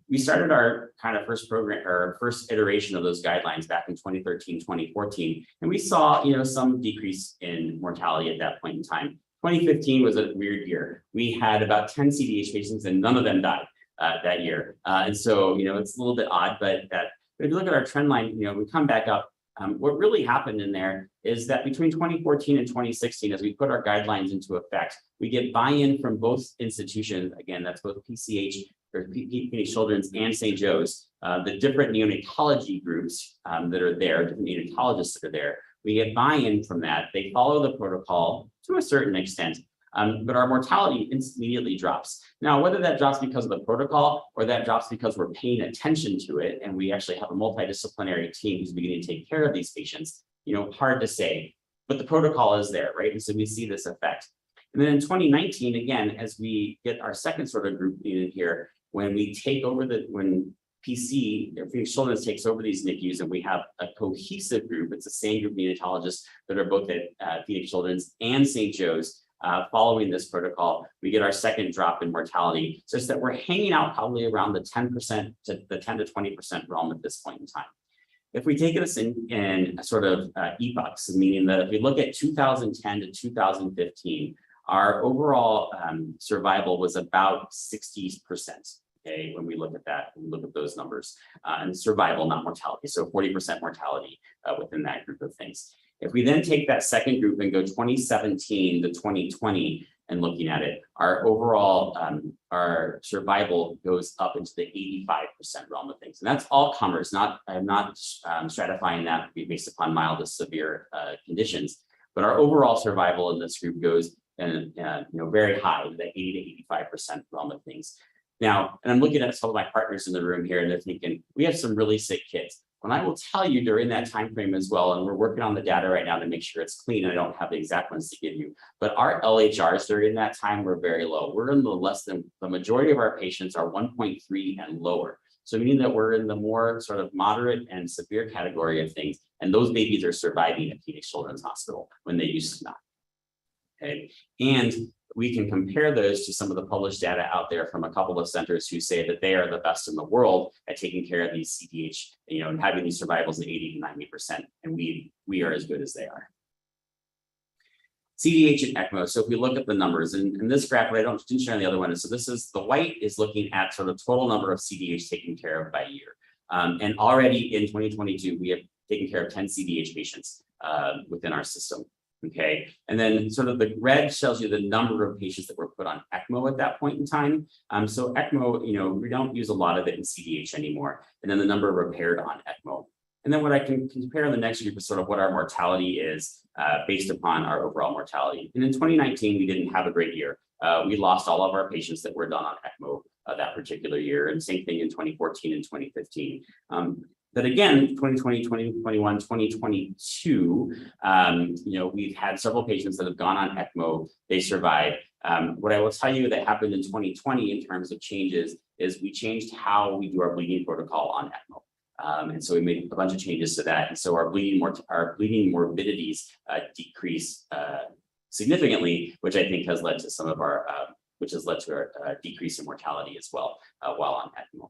We started our kind of first program, or first iteration of those guidelines back in 2013, 2014, and we saw, some decrease in mortality at that point in time. 2015 was a weird year. We had about 10 CDH patients and none of them died that year. And so, it's a little bit odd, but if you look at our trend line, we come back up. What really happened in there is that between 2014 and 2016, as we put our guidelines into effect, we get buy-in from both institutions. Again, that's both PCH, or Phoenix Children's, and St. Joe's, the different neonatology groups that are there, different neonatologists that are there. We get buy-in from that. They follow the protocol to a certain extent. But our mortality immediately drops. Now, whether that drops because of the protocol or that drops because we're paying attention to it and we actually have a multidisciplinary team who's beginning to take care of these patients, hard to say, but the protocol is there, right? And so we see this effect. And then in 2019, again, as we get our second sort of group in here, when we take over when PC, Phoenix Children's takes over these NICUs and we have a cohesive group, it's the same group of neonatologists that are both at Phoenix Children's and St. Joe's. following this protocol, we get our second drop in mortality, such that we're hanging out probably around the 10% to the 10 to 20% realm at this point in time. If we take this in sort of epochs, meaning that if we look at 2010 to 2015, our overall survival was about 60%. Okay, when we look at that, we look at those numbers and survival, not mortality. So 40% mortality within that group of things. If we then take that second group and go 2017 to 2020 and looking at it, our overall our survival goes up into the 85% realm of things. And that's all comers, I'm not stratifying that based upon mild to severe conditions, but our overall survival in this group goes very high, the 80 to 85% realm of things. Now, and I'm looking at some of my partners in the room here, and they're thinking, we have some really sick kids. And I will tell you during that time frame as well, and we're working on the data right now to make sure it's clean, and I don't have the exact ones to give you, but our LHRs during that time were very low. We're in the majority of our patients are 1.3 and lower. So meaning that we're in the more sort of moderate and severe category of things, and those babies are surviving at Phoenix Children's Hospital when they used to not. Okay, and we can compare those to some of the published data out there from a couple of centers who say that they are the best in the world at taking care of these CDH, and having these survivals at 80 to 90%, and we are as good as they are. CDH and ECMO. So if we look at the numbers, and this graph, I didn't show the other one. So this is, the white is looking at sort of total number of CDH taken care of by year. And already in 2022, we have taken care of 10 CDH patients within our system. Okay, and then sort of the red tells you the number of patients that were put on ECMO at that point in time. So ECMO, we don't use a lot of it in CDH anymore. And then the number repaired on ECMO. And then what I can compare in the next group is sort of what our mortality is based upon our overall mortality. And in 2019, we didn't have a great year. We lost all of our patients that were done on ECMO that particular year, and same thing in 2014 and 2015. But again, 2020, 2021, 2022, we've had several patients that have gone on ECMO, they survived. What I will tell you that happened in 2020 in terms of changes is we changed how we do our bleeding protocol on ECMO. And so we made a bunch of changes to that. And so our bleeding morbidities decrease significantly, which I think has led to some of our, decrease in mortality as well while on ECMO.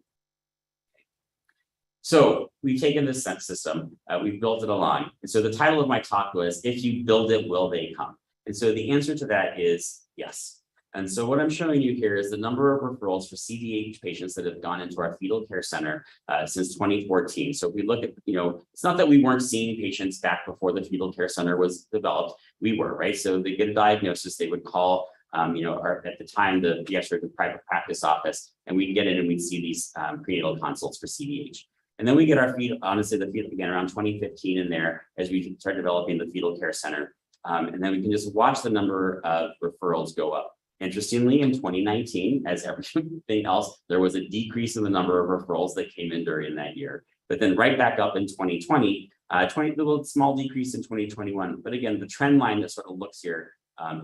So we've taken this system, we've built it along. And so the title of my talk was, if you build it, will they come? And so the answer to that is yes. And so what I'm showing you here is the number of referrals for CDH patients that have gone into our fetal care center since 2014. So if we look at, it's not that we weren't seeing patients back before the fetal care center was developed, we were, right? So they get a diagnosis, they would call, at the time, the pediatric private practice office, and we'd get in and we'd see these prenatal consults for CDH. And then we get our fetal, honestly, the fetal again around 2015 in there as we start developing the fetal care center. And then we can just watch the number of referrals go up. Interestingly, in 2019, as everything else, there was a decrease in the number of referrals that came in during that year. But then right back up in 2020, a little small decrease in 2021. But again, the trend line that sort of looks here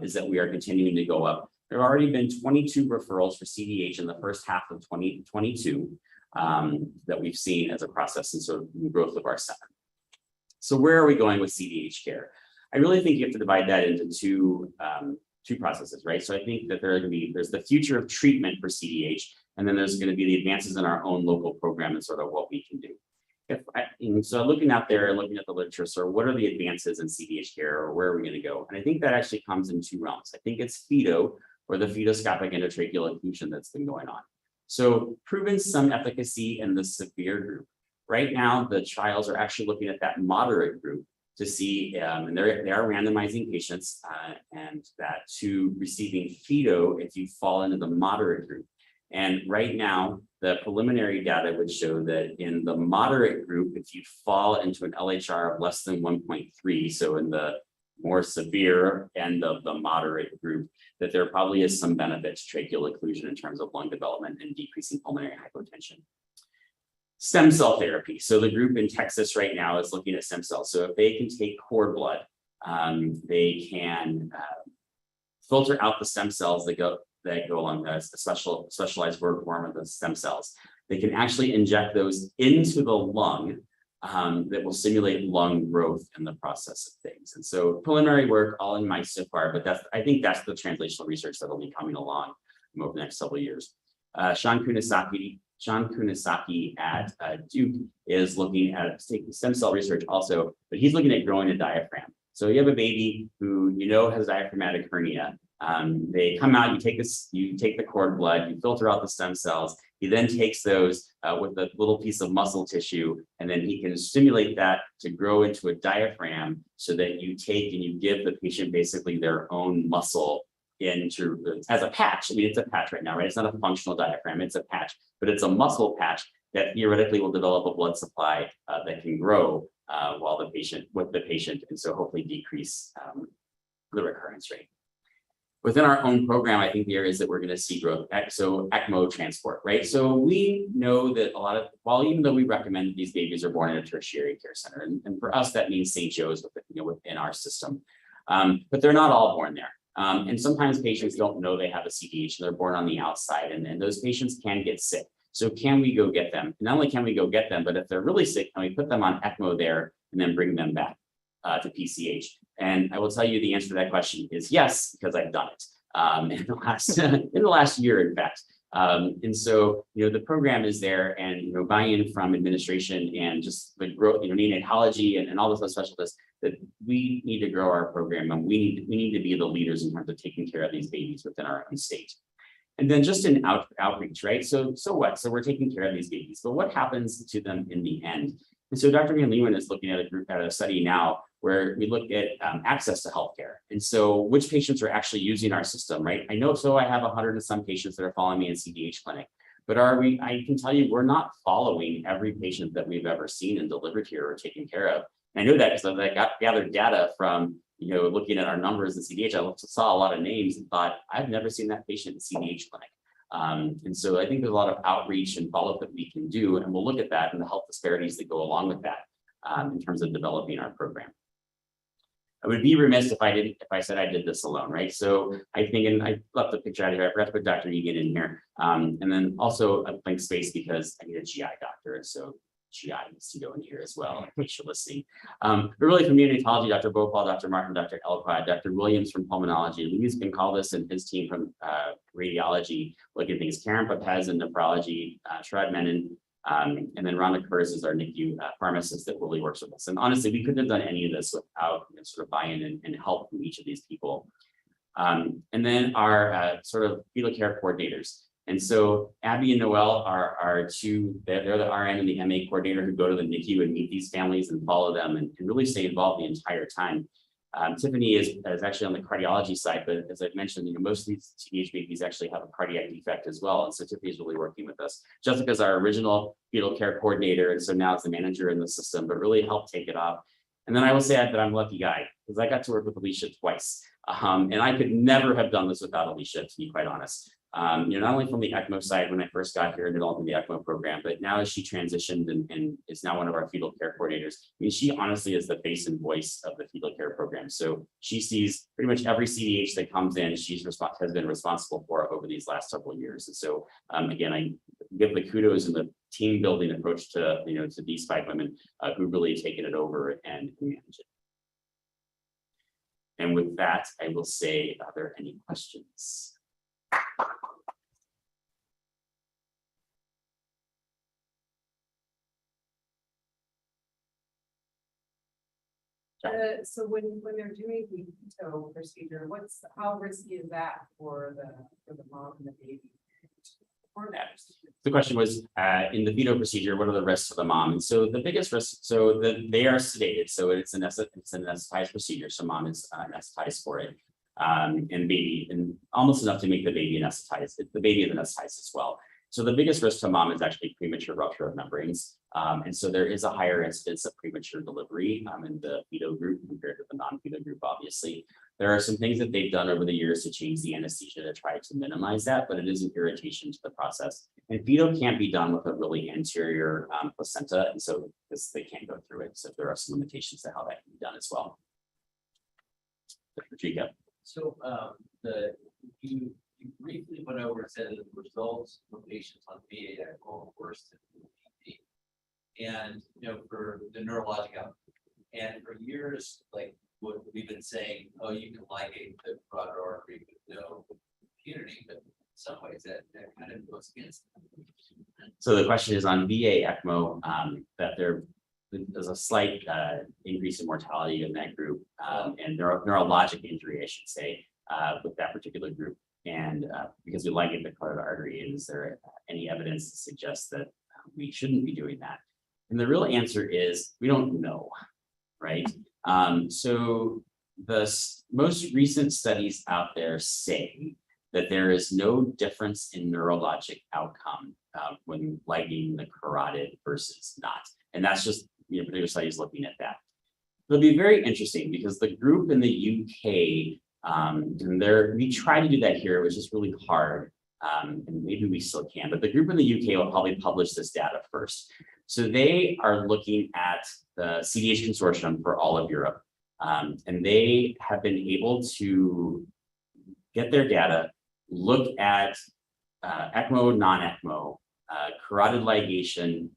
is that we are continuing to go up. There have already been 22 referrals for CDH in the first half of 2022. That we've seen as a process and sort of growth of our center. So where are we going with CDH care? I really think you have to divide that into two processes, right? So I think that there's the future of treatment for CDH, and then there's going to be the advances in our own local program and sort of what we can do. So looking out there and looking at the literature, so what are the advances in CDH care, or where are we going to go? And I think that actually comes in two realms. I think it's FETO, or the fetoscopic endotracheal occlusion that's been going on. So proven some efficacy in the severe group. Right now, the trials are actually looking at that moderate group to see, and they are randomizing patients and that to receiving FETO if you fall into the moderate group. And right now, the preliminary data would show that in the moderate group, if you fall into an LHR of less than 1.3, so in the more severe end of the moderate group, that there probably is some benefit to tracheal occlusion in terms of lung development and decreasing pulmonary hypotension. Stem cell therapy. So the group in Texas right now is looking at stem cells. So if they can take cord blood, they can filter out the stem cells that go along a specialized form of the stem cells. They can actually inject those into the lung that will simulate lung growth in the process of things. things. And so preliminary work all in mice so far, but I think that's the translational research that will be coming along over the next several years. Sean Kunisaki at Duke is looking at stem cell research also, but he's looking at growing a diaphragm. So you have a baby who has diaphragmatic hernia. They come out, you take the cord blood, you filter out the stem cells. He then takes those with a little piece of muscle tissue, and then he can stimulate that to grow into a diaphragm so that you take and you give the patient basically their own muscle as a patch. I mean, it's a patch right now, right? It's not a functional diaphragm, it's a patch, but it's a muscle patch that theoretically will develop a blood supply that can grow with the patient, and so hopefully decrease the recurrence rate. Within our own program, I think the areas that we're going to see growth, so ECMO transport, right? So we know that even though we recommend that these babies are born in a tertiary care center, and for us, that means St. Joe's within our system, but they're not all born there. And sometimes patients don't know they have a CDH and they're born on the outside, and those patients can get sick. So can we go get them? Not only can we go get them, but if they're really sick, can we put them on ECMO there and then bring them back to PCH? And I will tell you the answer to that question is yes, because I've done it in the last year, in fact. And so, the program is there, and buy-in from administration and just the growth, neonatology and all those other specialists, that we need to grow our program, and we need to be the leaders in terms of taking care of these babies within our own state. And then just in outreach, right? So what? So we're taking care of these babies, but what happens to them in the end? And so Dr. Van Leeuwen is looking at a study now where we look at access to healthcare. And so which patients are actually using our system, right? I have 100 and some patients that are following me in CDH clinic, but I can tell you, we're not following every patient that we've ever seen and delivered here or taken care of. And I know that because I gathered data from, looking at our numbers in CDH. I saw a lot of names and thought, I've never seen that patient in CDH clinic. And so I think there's a lot of outreach and follow-up that we can do, and we'll look at that and the health disparities that go along with that in terms of developing our program. I would be remiss if I said I did this alone, right? So I think, and I left the picture out of here, I forgot to put Dr. Egan in here. And then also a blank space because I need a GI doctor. And so GI needs to go in here as well, in case you're listening. But really from neonatology, Dr. Bhopal, Dr. Martin, Dr. Elquad, Dr. Williams from pulmonology, Luis Goncalves and his team from radiology, looking at things, Karen Papez in nephrology, Sharad Menon, and then Rhonda Kurz is our NICU pharmacist that really works with us. And honestly, we couldn't have done any of this without sort of buy-in and help from each of these people. And then our sort of fetal care coordinators. And so Abby and Noel are two, they're the RN and the MA coordinator who go to the NICU and meet these families and follow them and really stay involved the entire time. Tiffany is actually on the cardiology side, but as I've mentioned, most of these CDH babies actually have a cardiac defect as well. And so Tiffany is really working with us. Jessica's our original fetal care coordinator, and so now it's the manager in the system, but really helped take it off. And then I will say that I'm a lucky guy because I got to work with Alicia twice. And I could never have done this without Alicia, to be quite honest. Not only from the ECMO side when I first got here and developing the ECMO program, but now as she transitioned and is now one of our fetal care coordinators, I mean, she honestly is the face and voice of the fetal care program. So she sees pretty much every CDH that comes in, has been responsible for over these last several years. And so again, I give the kudos and the team building approach to, to these 5 women who really taken it over and manage it. And with that, I will say, are there any questions? So when they're doing the keto procedure, how risky is that for the mom and the baby? The question was, in the fetal procedure, what are the risks for the mom? And so the biggest risk, they are sedated, so it's an anesthetized procedure, so mom is anesthetized for it, and baby, and almost enough to make the baby anesthetized. The baby is anesthetized as well. So the biggest risk to mom is actually premature rupture of membranes. And so there is a higher incidence of premature delivery in the fetal group compared to the non-fetal group, obviously. There are some things that they've done over the years to change the anesthesia to try to minimize that, but it is an irritation to the process. And fetal can't be done with a really anterior placenta, and so they can't go through it. So there are some limitations to how that can be done as well. Jacob. So you briefly went over and said that the results for patients on VA are worse than VP. And for the neurologic outcome. And for years, like what we've been saying, oh, you can ligate the carotid artery with no impunity, but in some ways that kind of goes against. So the question is on VA ECMO, that there's a slight increase in mortality in that group, and neurologic injury, I should say, with that particular group. And because we ligate the carotid artery, is there any evidence to suggest that we shouldn't be doing that? And the real answer is we don't know, right? So the most recent studies out there say that there is no difference in neurologic outcome when ligating the carotid versus not. And that's just, particular studies looking at that. It'll be very interesting because the group in the UK, and we try to do that here, it was just really hard. And maybe we still can, but the group in the UK will probably publish this data first. So they are looking at the CDH consortium for all of Europe. And they have been able to get their data, look at ECMO, non-ECMO, carotid ligation,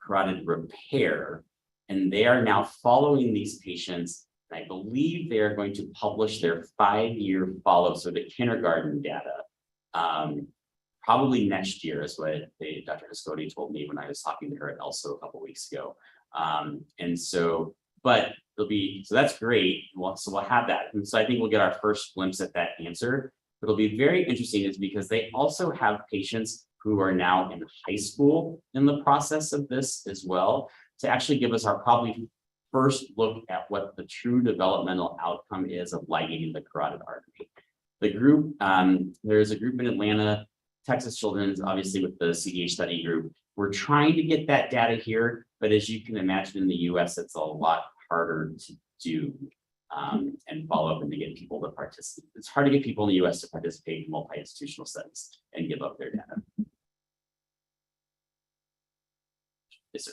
carotid repair, and they are now following these patients. And I believe they are going to publish their 5-year follow-up, so the kindergarten data, probably next year is what Dr. Cascotti told me when I was talking to her at ELSO a couple of weeks ago. And so, but it'll be, so that's great. So we'll have that. And so I think we'll get our first glimpse at that answer. But it'll be very interesting is because they also have patients who are now in high school in the process of this as well, to actually give us our probably first look at what the true developmental outcome is of ligating the carotid artery. The group, there's a group in Atlanta, Texas Children's, obviously with the CDH study group. We're trying to get that data here, but as you can imagine in the US, it's a lot harder to do and follow up and to get people to participate. It's hard to get people in the US to participate in multi-institutional studies and give up their data. Yes, sir.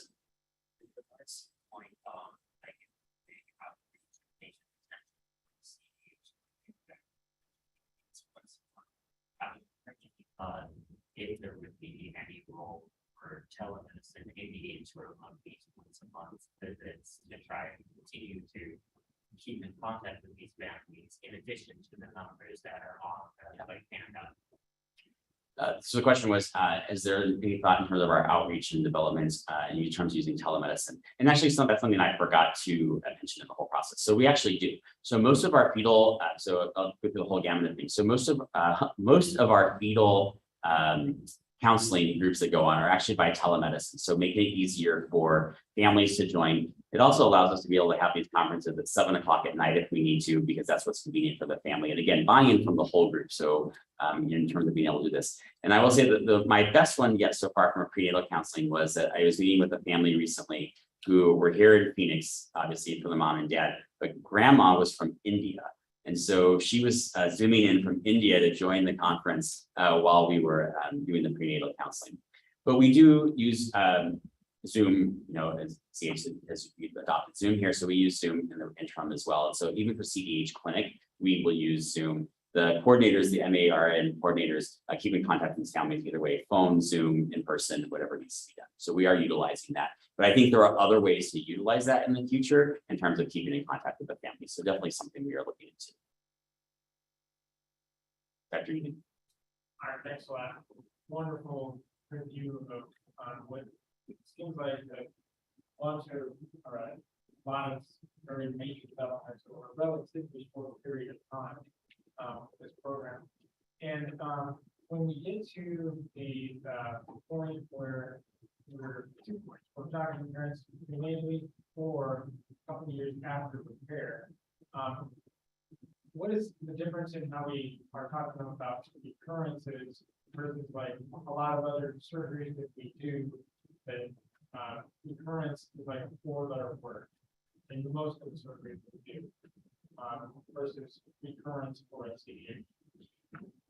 If there would be any role for telemedicine, maybe sort of on these once a month visits to try and continue to keep in contact with these families in addition to the numbers that are on like handout. So the question was, is there any thought in terms of our outreach and development in terms of using telemedicine? And actually, that's something I forgot to mention in the whole process. So we actually do. So most of our fetal, so I'll go through the whole gamut of things. So most of our fetal counseling groups that go on are actually by telemedicine. So making it easier for families to join. It also allows us to be able to have these conferences at 7 o'clock at night if we need to, because that's what's convenient for the family. And again, buy-in from the whole group. So in terms of being able to do this. And I will say that my best one yet so far from a prenatal counseling was that I was meeting with a family recently who were here in Phoenix, obviously for the mom and dad, but grandma was from India. And so she was zooming in from India to join the conference while we were doing the prenatal counseling. But we do use Zoom, as CH has adopted Zoom here. So we use Zoom in the interim as well. And so even for CDH clinic, we will use Zoom. The coordinators, the MARN coordinators, keep in contact with these families either way, phone, Zoom, in person, whatever needs to be done. So we are utilizing that. But I think there are other ways to utilize that in the future in terms of keeping in contact with the family. So definitely something we are looking into. Dr. Eden. All right, thanks a lot. Wonderful review of what it seems like a bunch of lot of very major developments over a relatively short period of time with this program. And when we get to the point where we're 2 points, we're talking parents mainly for a couple of years after repair. What is the difference in how we are talking about recurrences versus like a lot of other surgeries that we do that recurrence is like a 4-letter word in most of the surgeries we do versus recurrence for a CDH?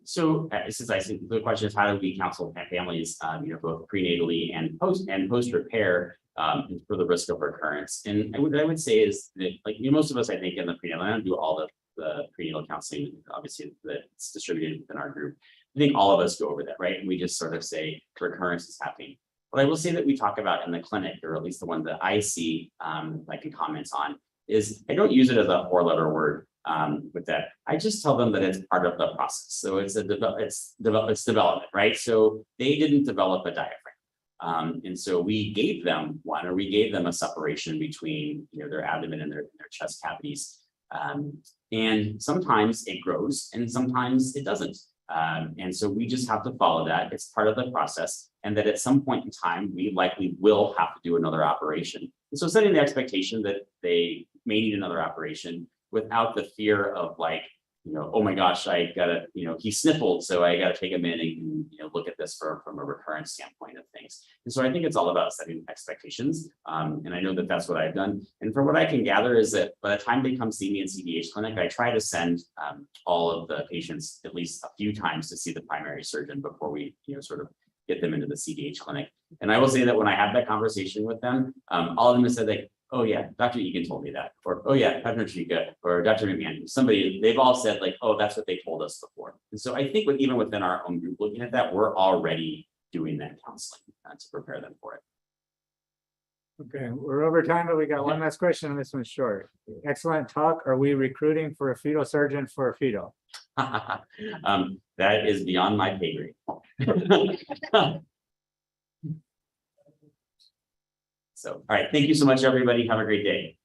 So since I think the question is how do we counsel families, both prenatally and post repair for the risk of recurrence? And what I would say is that, most of us, I think, in the prenatal, I don't do all the prenatal counseling, obviously, that's distributed within our group. I think all of us go over that, right? And we just sort of say recurrence is happening. But I will say that we talk about in the clinic, or at least the one that I see, like in comments on, is I don't use it as a 4-letter word with that. I just tell them that it's part of the process. So it's development, right? So they didn't develop a diaphragm. And so we gave them one, or we gave them a separation between, their abdomen and their chest cavities. And sometimes it grows and sometimes it doesn't. And so we just have to follow that. It's part of the process. And that at some point in time, we likely will have to do another operation. And so setting the expectation that they may need another operation without the fear of like, oh my gosh, I gotta, he sniffled, so I gotta take him in and, look at this from a recurrent standpoint of things. And so I think it's all about setting expectations. And I know that that's what I've done. And from what I can gather is that by the time they come see me in CDH clinic, I try to send all of the patients at least a few times to see the primary surgeon before we, sort of get them into the CDH clinic. And I will say that when I have that conversation with them, all of them have said like, oh yeah, Dr. Egan told me that, or oh yeah, Dr. Chica, or Dr. McMahon, they've all said like, oh, that's what they told us before. And so I think even within our own group looking at that, we're already doing that counseling to prepare them for it. Okay, we're over time, but we got one last question, and this one's short. Excellent talk. Are we recruiting for a fetal surgeon for a fetal? That is beyond my pay grade. So, all right, thank you so much, everybody. Have a great day.